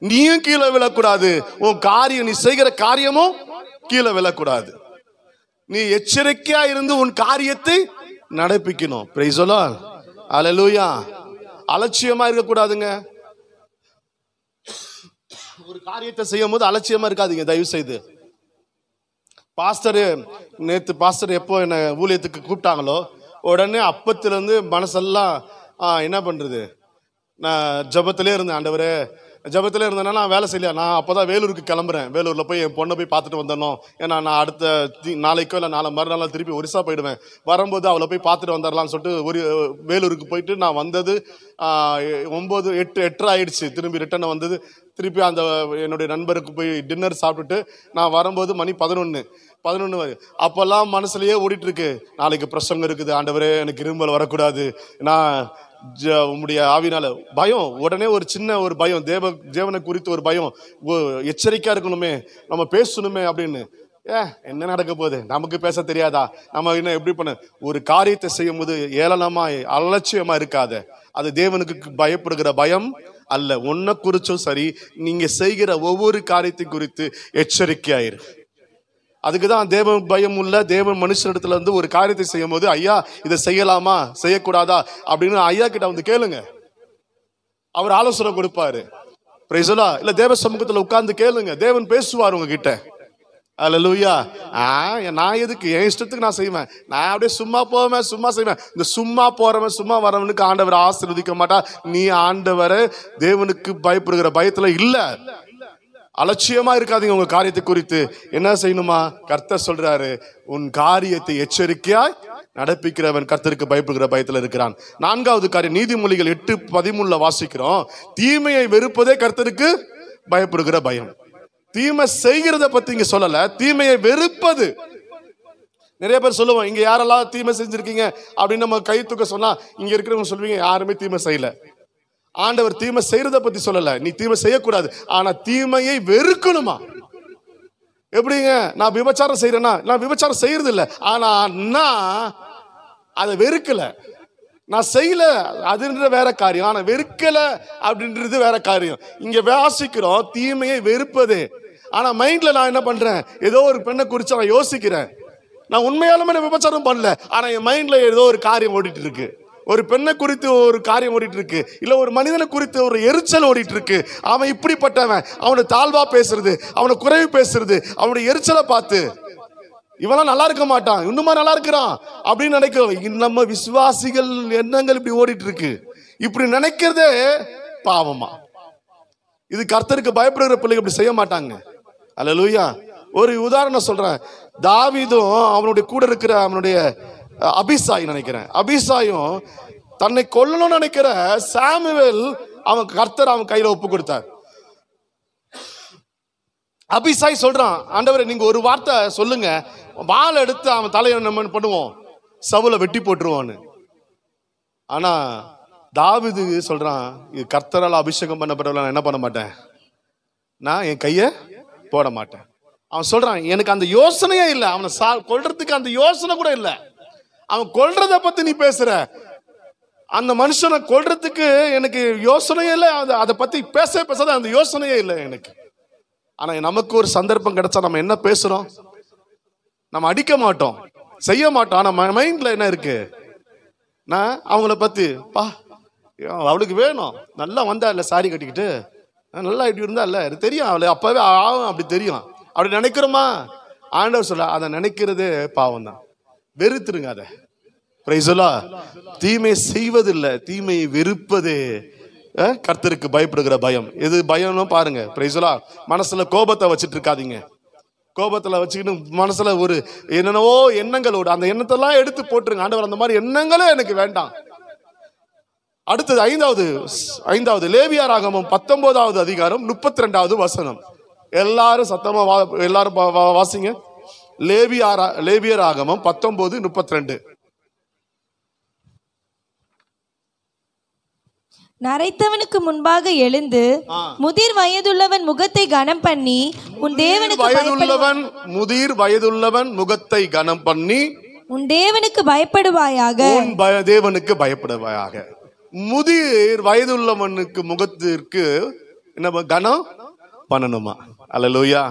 நீயும் கீழே விழக்கூடாது, உன் காரியம், நீ செய்கிற காரியமும் கீழே விழக்கூடாது. நீ எச்சரிக்கையா இருந்து உன் காரியத்தை நடப்பிக்கணும். Price the Lord. அல்லேலூயா. அலட்சியமா இருக்கக்கூடாதுங்க. ஒரு காரியத்தை செய்யும் போது அலட்சியமா இருக்காதீங்க தயவு செய்து. நேற்று பாஸ்டர் எப்போ என்னை ஊழியத்துக்கு கூப்பிட்டாங்களோ உடனே அப்பத்திலேருந்து மனசெல்லாம் என்ன பண்ணுறது, நான் ஜபத்திலே இருந்தேன். ஆண்டவரே, ஜபத்திலே இருந்தேன்னா நான் வேலை செய்யலையா, நான் அப்போ தான் வேலூருக்கு கிளம்புறேன். வேலூரில் போய் என் பொண்ணை போய் பார்த்துட்டு வந்தணும். ஏன்னா நான் அடுத்த நாளைக்கோ இல்லை மறுநாள் திருப்பி ஒரிசா போயிடுவேன். வரும்போது அவளை போய் பார்த்துட்டு வந்துடலான்னு சொல்லிட்டு வேலூருக்கு போயிட்டு நான் வந்தது 8:30 ஆயிடுச்சு. திரும்பி ரிட்டர்ன் வந்தது. திருப்பி அந்த என்னுடைய நண்பருக்கு போய் டின்னர் சாப்பிட்டுட்டு நான் வரும்போது மணி 11 அப்போல்லாம் மனசுலயே ஓடிட்டு இருக்கு, நாளைக்கு பிரசங்கம் இருக்குது, ஆண்டவரே எனக்கு இருமல் வரக்கூடாது, நான் உம்முடைய ஆவினால பயம். உடனே ஒரு சின்ன ஒரு பயம், தேவனை குறித்து ஒரு பயம், எச்சரிக்கையா இருக்கணுமே, நம்ம பேசணுமே அப்படின்னு. என்ன நடக்க போகுது, நமக்கு பேச தெரியாதா, நம்ம என்ன எப்படி பண்ண. ஒரு காரியத்தை செய்யும் போது ஏளனமா அலட்சியமா இருக்காத. அது தேவனுக்கு பயப்படுகிற பயம் அல்ல. உன்னை குறிச்சும் சரி, நீங்க செய்கிற ஒவ்வொரு காரியத்தை குறித்து எச்சரிக்கையாயிரு. அதுக்குதான் தேவன் பயம் உள்ள தேவன் மனுஷனிடத்துல இருந்து ஒரு காரியத்தை செய்யும் போது, ஐயா இதை செய்யலாமா செய்யக்கூடாதா அப்படின்னு ஐயா கிட்ட வந்து கேளுங்க. அவர் ஆலோசனை கொடுப்பாரு. Price the Lord. இல்ல தேவ சமூகத்துல உட்கார்ந்து கேளுங்க, தேவன் பேசுவார் உங்ககிட்ட. அல்லேலூயா. நான் எதுக்கு என் இஷ்டத்துக்கு நான் செய்வேன், நான் அப்படியே சும்மா போவேன், சும்மா செய்வேன். இந்த சும்மா போறவன் சும்மா வரவனுக்கு ஆண்டவர் ஆசீர்வதிக்க மாட்டா. நீ ஆண்டவரை தேவனுக்கு பயப்படுகிற பயத்துல இல்ல, அலட்சியமா இருக்காதீங்க. உங்க காரியத்தை குறித்து என்ன செய்யணுமா, கர்த்தர் சொல்றாரு, உன் காரியத்தை எச்சரிக்கையாய் நடப்பிக்கிறவன் கர்த்தருக்கு பயப்படுகிற பயத்துல இருக்கிறான். 4வது காரியம், நீதிமொழிகள் 8:13 வாசிக்கிறோம். தீமையை வெறுப்பதே கர்த்தருக்கு பயப்படுகிற பயம். தீமை செய்கிறத பத்தி இங்க சொல்லல, தீமையை வெறுப்பது. நிறைய பேர் சொல்லுவோம், இங்க யாரெல்லாம் தீமை செஞ்சிருக்கீங்க அப்படின்னு நம்ம கை தூக்க சொன்னா இங்க இருக்கிறவங்க சொல்லுவீங்க, யாருமே தீமை செய்யல. ஆண்டவர் தீமை செய்யறத பத்தி சொல்லல, நீ தீமை செய்யக்கூடாது, ஆனா தீமையை வெறுக்கணுமா. எப்படிங்க, நான் விபச்சாரம் செய்யறேன்னா, நான் விபச்சாரம் செய்யறது இல்லை, ஆனா நான் அதை வெறுக்கல, நான் செய்யல, அதுன்ற வேற காரியம். ஆனா வெறுக்கல அப்படின்றது வேற காரியம். இங்க வாசிக்கிறோம் தீமையை வெறுப்பது. ஆனா மைண்ட்ல நான் என்ன பண்றேன், ஏதோ ஒரு பெண்ணை குறிச்சு நான் யோசிக்கிறேன். நான் உண்மையாலுமே விபச்சாரம் பண்ணல, ஆனா என் மைண்ட்ல ஏதோ ஒரு காரியம் ஓடிட்டு இருக்கு. ஒரு பெண்ணை குறித்து ஒரு காரியம் ஓடிட்டு இருக்கு, இல்ல ஒரு மனிதனை குறித்து ஒரு எரிச்சல் ஓடிட்டு இருக்கு. அவன் இப்படிப்பட்டவன், அவனை தாழ்வா பேசுறது, அவனை குறைவு பேசுறது, அவனுடைய எரிச்சலை பார்த்து இவெல்லாம் நல்லா இருக்க மாட்டான், இன்னுமா நல்லா இருக்கிறான் அப்படின்னு நினைக்கிறோம். நம்ம விசுவாசிகள் எண்ணங்கள் இப்படி ஓடிட்டு இருக்கு. இப்படி நினைக்கிறதே பாவமா. இது கர்த்தருக்கு பயப்படுகிற பிள்ளைங்க இப்படி செய்ய மாட்டாங்க. அல்லேலூயா. ஒரு உதாரணம் சொல்றேன். தாவீதும் அவனுடைய கூட இருக்கிற அவனுடைய அபிசாய் நினைக்கிறேன், அபிசாயும் தன்னை கொல்லணும்னு நினைக்கிற சாமுவேல் அவன் கர்த்தர் அவன் கையில ஒப்பு கொடுத்தார். அபிசாய் சொல்றான், ஆண்டவரே நீங்க ஒரு வார்த்தை சொல்லுங்க, வாள் எடுத்து அவன் தலையை நம்ம பண்ணுவோம், சவுலை வெட்டி போட்டுருவான்னு. ஆனா தாவீது சொல்றான், இது கர்த்தரால் அபிஷேகம் பண்ணப்பட்டவள நான் என்ன பண்ண மாட்டேன், நான் என் கைய போட மாட்டேன். அவன் சொல்றான், எனக்கு அந்த யோசனையே இல்லை, அவனை கொல்றதுக்கு அந்த யோசனை கூட இல்லை. அவன் கொல்றத பத்தி நீ பேசுற, அந்த மனுஷனை கொல்றதுக்கு எனக்கு யோசனையே இல்லை, அதை பத்தி பேசாத அந்த யோசனையே இல்லை எனக்கு. ஆனா நமக்கு ஒரு சந்தர்ப்பம் கிடைச்சா நம்ம என்ன பேசுறோம், நம்ம அடிக்க மாட்டோம், செய்ய மாட்டோம். ஆனா மைண்ட்ல என்ன இருக்கு, நான் அவங்கள பத்தி அவளுக்கு வேணும், நல்லா வந்தா இல்ல சாரி கட்டிக்கிட்டு, நல்லா இப்படி இருந்தா இல்ல தெரியும், அவளை அப்பவே ஆகும் அப்படி தெரியும், அப்படி நினைக்கிறோமா. ஆண்டவர் சொல்ல, அதை நினைக்கிறதே பாவம் தான், வெறுத்துருங்க அதை. Price the Lord. தீமை செய்வதில்லை, தீமையை வெறுப்பதே கர்த்தருக்கு பயப்படுகிற பயம். எது பயம்னு பாருங்க. பிரைஸ்லா, மனசுல கோபத்தை வச்சுட்டு இருக்காதீங்க. கோபத்துல வச்சுக்கிட்டு மனசுல ஒரு என்னென்னவோ எண்ணங்களோடு அந்த எண்ணத்தெல்லாம் எடுத்து போட்டுருங்க. ஆண்டவர், அந்த மாதிரி எண்ணங்களே எனக்கு வேண்டாம். அடுத்தது ஐந்தாவது லேவியராகமம் 19வது அதிகாரம் 32வது வசனம். எல்லாரும் சத்தமா எல்லாரும் வாசிங்க. லேவியராகமம் 19:32. நரைத்தவனுக்கு முன்பாக எழுந்து முதிர் வயதுள்ளவன் முகத்தை கனம் பண்ணி உன் தேவனுக்கு பயப்படுவாயாக. தேவனுக்கு பயப்படுவாயாக. முதிர் வயதுள்ளவனுக்கு முகத்திற்கு என்ன கனம் பண்ணணுமா? அல்லேலூயா.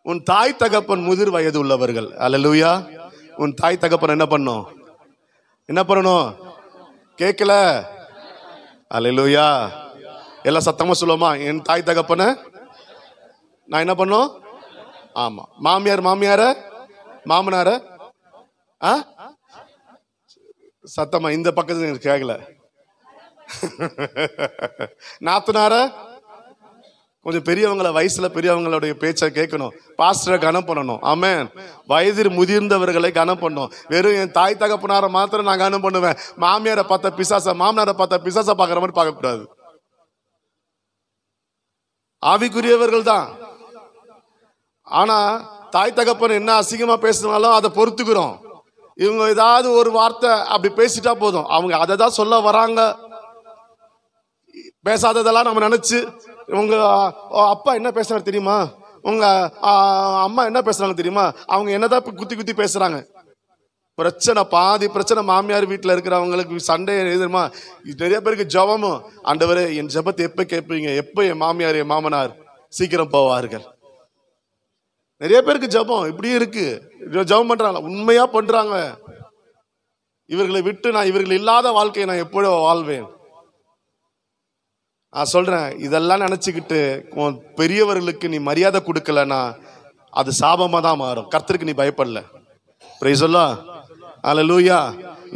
உன் தாய் தகப்பன் முதிர் வயது உள்ளவர்கள். அல்லேலூயா. உன் தாய் தகப்பன் என்ன பண்ணணும்? கேட்கல? அல்லேலூயா. எல்லாம் சத்தமா சொல்லுவோமா? என் தாய் தகப்பன நான் என்ன பண்ணும்? ஆமா. மாமனார சத்தமா இந்த பக்கத்துல எனக்கு கேட்கல. நாத்தனார கொஞ்சம் பெரியவங்கள, வயசுல பெரியவங்களுடைய பேச்சை கேட்கணும். பாஸ்டரை கனம் பண்ணணும். ஆமென். வயதில் முதிர்ந்தவர்களை கனம் பண்ணும். வெறும் என் தாய் தகப்பனார மாத்திரம் நான் கனம் பண்ணுவேன். மாமியாரை பார்த்த பிசாச, மாமனாரை பார்த்த பிசாச பாக்குற மாதிரி பார்க்க கூடாது. ஆவிக்குரியவர்கள் தான். ஆனா தாய் தகப்பன் என்ன அசிங்கமா பேசினாலும் அதை பொறுத்துக்கிறோம். இவங்க ஏதாவது ஒரு வார்த்தை அப்படி பேசிட்டா போதும், அவங்க அதை தான் சொல்ல வராங்க. பேசாததெல்லாம் நம்ம நினைச்சு, உங்க அப்பா என்ன பேசுறாங்க தெரியுமா, உங்க அம்மா என்ன பேசுறாங்க தெரியுமா, அவங்க என்னதான் குத்தி குத்தி பேசுறாங்க. பிரச்சனை, பாதி பிரச்சனை மாமியார் வீட்டில் இருக்கிறவங்களுக்கு சண்டை தெரியுமா. நிறைய பேருக்கு ஜபமும், ஆண்டவரே என் ஜபத்தை எப்ப கேட்பீங்க, எப்ப என் மாமியார் என் மாமனார் சீக்கிரம் போவார்கள். நிறைய பேருக்கு ஜபம் இப்படியே இருக்கு. ஜபம் பண்றாங்க, உண்மையா பண்றாங்க. இவர்களை விட்டு நான் இவர்கள் இல்லாத வாழ்க்கையை நான் எப்போ வாழ்வேன்? நான் சொல்றேன், இதெல்லாம் நினைச்சுக்கிட்டு பெரியவர்களுக்கு நீ மரியாதை கொடுக்கலன்னா அது சாபமா தான் மாறும். கர்த்தருக்கு நீ பயப்படல. Praise the Lord. அல்லேலூயா.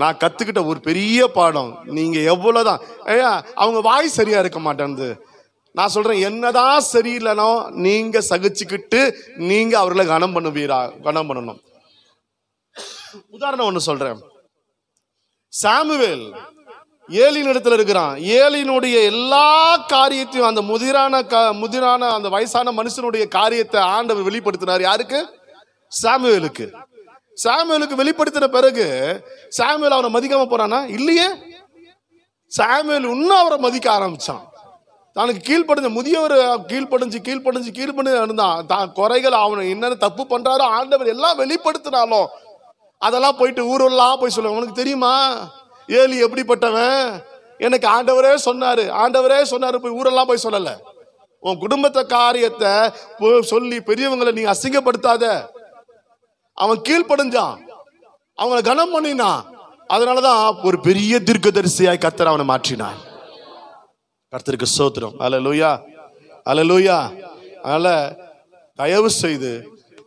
நான் கத்துக்கிட்ட ஒரு பெரிய பாடம், நீங்க எவ்வளவுதான் அவங்க வாய் சரியா இருக்க மாட்டேன்து, நான் சொல்றேன், என்னதான் சரியில்லைனோ நீங்க சகிச்சுக்கிட்டு நீங்க அவர்களை கனம் பண்ணணும். உதாரணம் ஒண்ணு சொல்றேன். சாமுவேல் ஏலியின் இடத்துல இருக்கிறான். ஏலியினுடைய எல்லா காரியத்தையும், அந்த முதிரான அந்த வயசான மனுஷனுடைய காரியத்தை ஆண்டவர் வெளிப்படுத்தினார். யாருக்கு? சாமுவேலுக்கு. சாமுவேலுக்கு வெளிப்படுத்தின பிறகு சாமுவேல் அவரை மதிக்காம போறானா? இல்லையே. சாமுவேல் இன்னும் அவரை மதிக்க ஆரம்பிச்சான். தனக்கு கீழ்படிஞ்ச முதியவர் கீழ்படிஞ்சு இருந்தான். தான் குறைகள், அவனை என்னென்ன தப்பு பண்றாரோ ஆண்டவர் எல்லாம் வெளிப்படுத்தினாலும் அதெல்லாம் போயிட்டு ஊரெல்லாம் போய் சொல்லுவாங்க. உனக்கு தெரியுமா ஏலி எப்படிப்பட்டவன்? எனக்கு ஆண்டவரே சொன்னாரு போய் ஊரெல்லாம் போய் சொல்லல. உன் குடும்பத்தை காரியத்தை சொல்லி பெரியவங்களை நீ அசிங்கப்படுத்தாத. அவன் கீழ்படிஞ்சான், அவங்களை கனம் பண்ணினான். அதனாலதான் ஒரு பெரிய தீர்க்கதரிசியாய் கர்த்தர் அவனை மாற்றினான். கர்த்தருக்கு ஸ்தோத்திரம். அல்லேலூயா, அல்லேலூயா. அதனால தயவு செய்து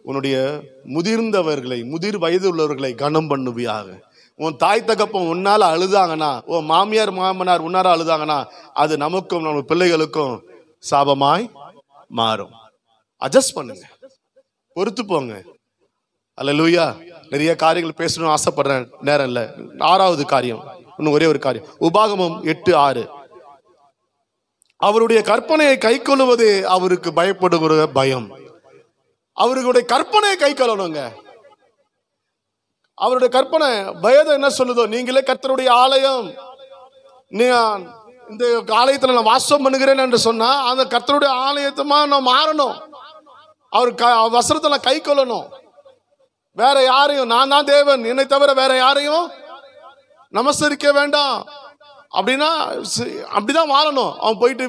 உன்னுடைய முதிர் வயது உள்ளவர்களை கனம் பண்ணுவியாக. உன் தாய் தகப்பன் உன்னால அழுதாங்கன்னா, உன் மாமியார் மாமனார் உன்னால அழுதாங்கன்னா அது நமக்கும் நம்ம பிள்ளைகளுக்கும் சாபமாய் மாறும். அட்ஜஸ்ட் பண்ணுங்க, பொறுத்து போங்க. அல்லேலூயா. நிறைய காரியங்கள் பேசணும்னு ஆசைப்படுறேன், நேரம் இல்லை. 6வது காரியம், இன்னும் ஒரே ஒரு காரியம். உபாகமம் 8:6. அவருடைய கற்பனையை கை கொள்ளுவதே அவருக்கு பயப்படுகிற பயம். அவர்களுடைய கற்பனையை கை கொள்ளணுங்க. அவருடைய கற்பனை பயதம் என்ன சொல்லுதோ, நீங்களே கர்த்தருடைய ஆலயம், இந்த ஆலயத்துல நான் வாசம் பண்ணுகிறேன் என்று சொன்னா அந்த கர்த்தருடைய ஆலயத்தமா நான் மாறணும். அவர் வசனத்துல கை கொள்ளணும். வேற யாரையும், நான் தான் தேவன், என்னை தவிர வேற யாரையும் நமஸ்கரிக்க வேண்டாம் அப்படின்னா அப்படிதான் வாழணும். அவன் போயிட்டு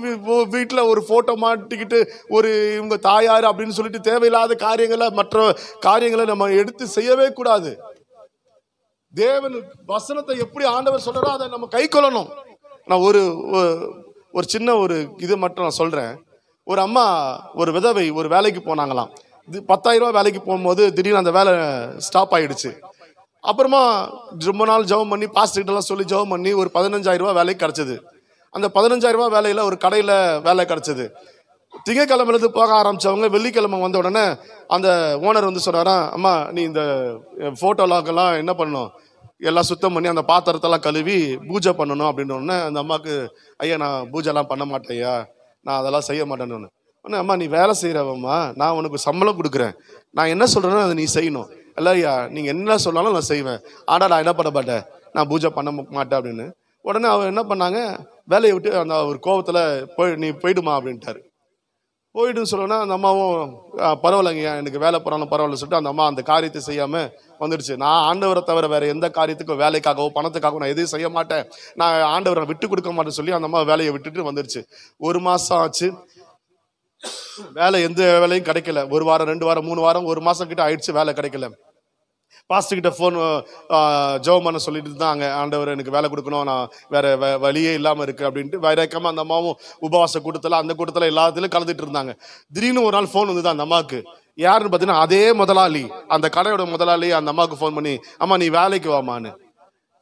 வீட்டுல ஒரு போட்டோ மாட்டிக்கிட்டு ஒரு இவங்க தாயாரு அப்படின்னு சொல்லிட்டு தேவையில்லாத காரியங்களை, மற்ற காரியங்களை நம்ம எடுத்து செய்யவே கூடாது. தேவன் வசனத்தை எப்படி ஆண்டவர் சொல்றாரோ அதை நம்ம கை கொள்ளணும். நான் ஒரு சின்ன ஒரு இது மட்டும் நான் சொல்றேன். ஒரு அம்மா, ஒரு விதவை, ஒரு வேலைக்கு போனாங்களாம். 10,000 ரூபாய் வேலைக்கு போகும்போது திடீர்னு அந்த வேலை ஸ்டாப் ஆயிடுச்சு. அப்புறமா ரொம்ப நாள் ஜெபம் பண்ணி பாஸ்டர்கிட்ட எல்லாம் சொல்லி ஜெபம் பண்ணி ஒரு 15,000 ரூபாய் வேலைக்கு கிடைச்சது. அந்த 15,000 ரூபாய் வேலையில ஒரு கடையில வேலை கிடைச்சது. திங்கக்கிழமையிலிருந்து போக ஆரம்பிச்சவங்க வெள்ளிக்கிழமை வந்த உடனே அந்த ஓனர் வந்து சொல்றாராம், அம்மா நீ இந்த போட்டோலாக்கெல்லாம் என்ன பண்ணணும், எல்லாம் சுத்தம் பண்ணி அந்த பாத்திரத்தெல்லாம் கழுவி பூஜை பண்ணணும் அப்படின்னு உடனே அந்த அம்மாவுக்கு, ஐயா நான் பூஜைலாம் பண்ண மாட்டேன் ஐயா, நான் அதெல்லாம் செய்ய மாட்டேன்னு ஒன்று. அம்மா நீ வேலை செய்கிறவம்மா, நான் உனக்கு சம்பளம் கொடுக்குறேன், நான் என்ன சொல்கிறேனோ அதை நீ செய்யணும். இல்லை ஐயா நீங்கள் என்ன சொன்னாலும் நான் செய்வேன், ஆனால் நான் என்ன பண்ண மாட்டேன், நான் பூஜை பண்ண மாட்டேன் அப்படின்னு. உடனே அவர் என்ன பண்ணாங்க, வேலையை விட்டு அந்த ஒரு கோபத்தில் நீ போயிடுமா அப்படின்ட்டாரு. போயிடுன்னு சொல்லணும்னா அந்த அம்மாவும் பரவாயில்லைங்கய்யா எனக்கு வேலை போகிறாலும் பரவாயில்ல சொல்லிட்டு அந்த அம்மா அந்த காரியத்தை செய்யாமல் வந்துடுச்சு. நான் ஆண்டவரை தவிர வேற எந்த காரியத்துக்கும் வேலைக்காகவோ பணத்துக்காகவோ நான் எதையும் செய்ய மாட்டேன், நான் ஆண்டவரை விட்டு கொடுக்க மாட்டேன்னு சொல்லி அந்த அம்மா வேலையை விட்டுட்டு வந்துடுச்சு. 1 மாதம் ஆச்சு, வேலை எந்த வேலையும் கிடைக்கல. 1 வாரம் 2 வாரம் 3 வாரம் 1 மாதம் கிட்ட ஆயிடுச்சு, வேலை கிடைக்கல. பாஸ்டர் கிட்ட ஃபோன் ஜெபம் பண்ண சொல்லிட்டு இருந்தாங்க, ஆண்டவர் எனக்கு வேலை கொடுக்கணும், நான் வேற வழியே இல்லாமல் இருக்கு அப்படின்ட்டு. வைரக்கமாக அந்த அம்மாவும் உபவாச கூட்டத்தில் அந்த கூட்டத்தில் எல்லாத்துலையும் கலந்துட்டு இருந்தாங்க. திடீர்னு ஒரு நாள் ஃபோன் வந்துதான் அந்த அம்மாவுக்கு. யாருன்னு பார்த்தீங்கன்னா அதே முதலாளி, அந்த கடையோட முதலாளி அந்த அம்மாவுக்கு ஃபோன் பண்ணி, அம்மா நீ வேலைக்கு வாமான்னு.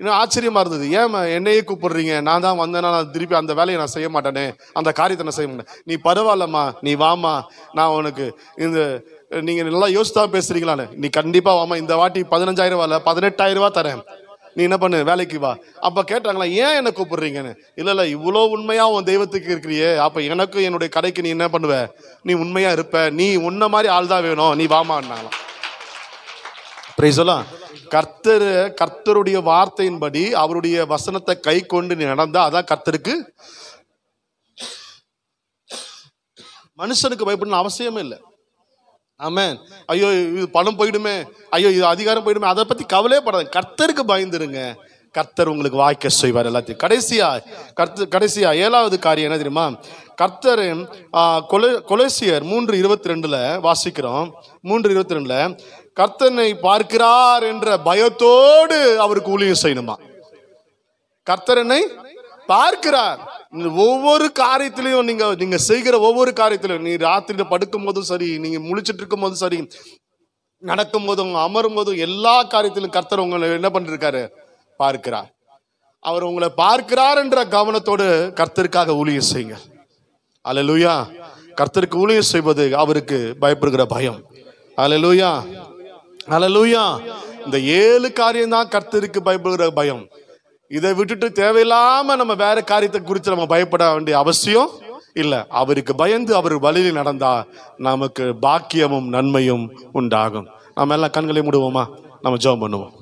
இன்னும் ஆச்சரியமா இருந்தது, ஏன் என்னையே கூப்பிடுறீங்க, நான் தான் வந்தேன்னா நான் திருப்பி அந்த வேலையை நான் செய்ய மாட்டேனே, அந்த காரியத்தை நான் செய்ய மாட்டேன். நீ பரவாயில்லம்மா நீ வாமா, நான் உனக்கு இந்த நீங்க நல்லா யோசித்தா பேசுறீங்களான்னு, நீ கண்டிப்பா வாமா, இந்த வாட்டி 15,000 ரூபா இல்ல 18,000 ரூபா தரேன், நீ என்ன பண்ணு வேலைக்கு வா. அப்ப கேட்டாங்களா ஏன் என்ன கூப்பிடுறீங்கன்னு. இல்ல இவ்வளோ உண்மையா உன் தெய்வத்துக்கு இருக்கிறியே, அப்ப எனக்கு என்னுடைய கடைக்கு நீ என்ன பண்ணுவ, நீ உண்மையா இருப்ப, நீ உன்ன மாதிரி ஆள் தான் வேணும், நீ வாமான்னாங்களாம். சொல்லலாம், கர்த்தருடைய வார்த்தையின்படி அவருடைய வசனத்தை கை கொண்டு நீ நடந்தா அதான் கர்த்தருக்கு. மனுஷனுக்கு பயப்படணும் அவசியமே இல்லை. ஆமென். ஐயோ இது பணம் போயிடுமே, ஐயோ இது அதிகாரம் போயிடுமே, அதை பத்தி கவலையே படாது, கர்த்தருக்கு பயந்துருங்க, கர்த்தர் உங்களுக்கு வாய்க்க செய்வார் எல்லாத்தையும். கடைசியா 7வது காரியம் என்ன தெரியுமா, கர்த்தரின் கொலோசியர் 3:22 வாசிக்கிறோம். 3:22 கர்த்தனை பார்க்கிறார் என்ற பயத்தோடு அவருக்கு ஊழியம் செய்யணுமா. கர்த்தரனை பார்க்கிறார். ஒவ்வொரு காரியத்திலையும் நீங்க செய்கிற ஒவ்வொரு காரியத்திலையும், நீ ராத்திரியில படுக்கும் போதும் சரி, நீங்க முழிச்சிட்டு இருக்கும் போதும் சரி, நடக்கும் போதும் அமரும் போதும், எல்லா காரியத்திலும் கர்த்தர் உங்களை என்ன பண்ணிருக்காரு, பார்க்கிறார். அவர் உங்களை பார்க்கிறார் என்ற கவனத்தோடு கர்த்தருக்காக ஊழியம் செய்யுங்க. அல்லேலூயா. கர்த்தருக்கு ஊழியம் செய்வது அவருக்கு பயப்படுகிற பயம். அல்லேலூயா, அல்லேலூயா. இந்த 7 காரியம் தான் கர்த்தருக்கு பயப்படுகிற பயம். இதை விட்டுட்டு தேவையில்லாம நம்ம வேற காரியத்தை குறித்து நம்ம பயப்பட வேண்டிய அவசியம் இல்லை. அவருக்கு பயந்து அவர் வழியில் நடந்தா நமக்கு பாக்கியமும் நன்மையும் உண்டாகும். நம்ம எல்லாம் கண்களை மூடுவோமா, நம்ம ஜெபம் பண்ணுவோம்.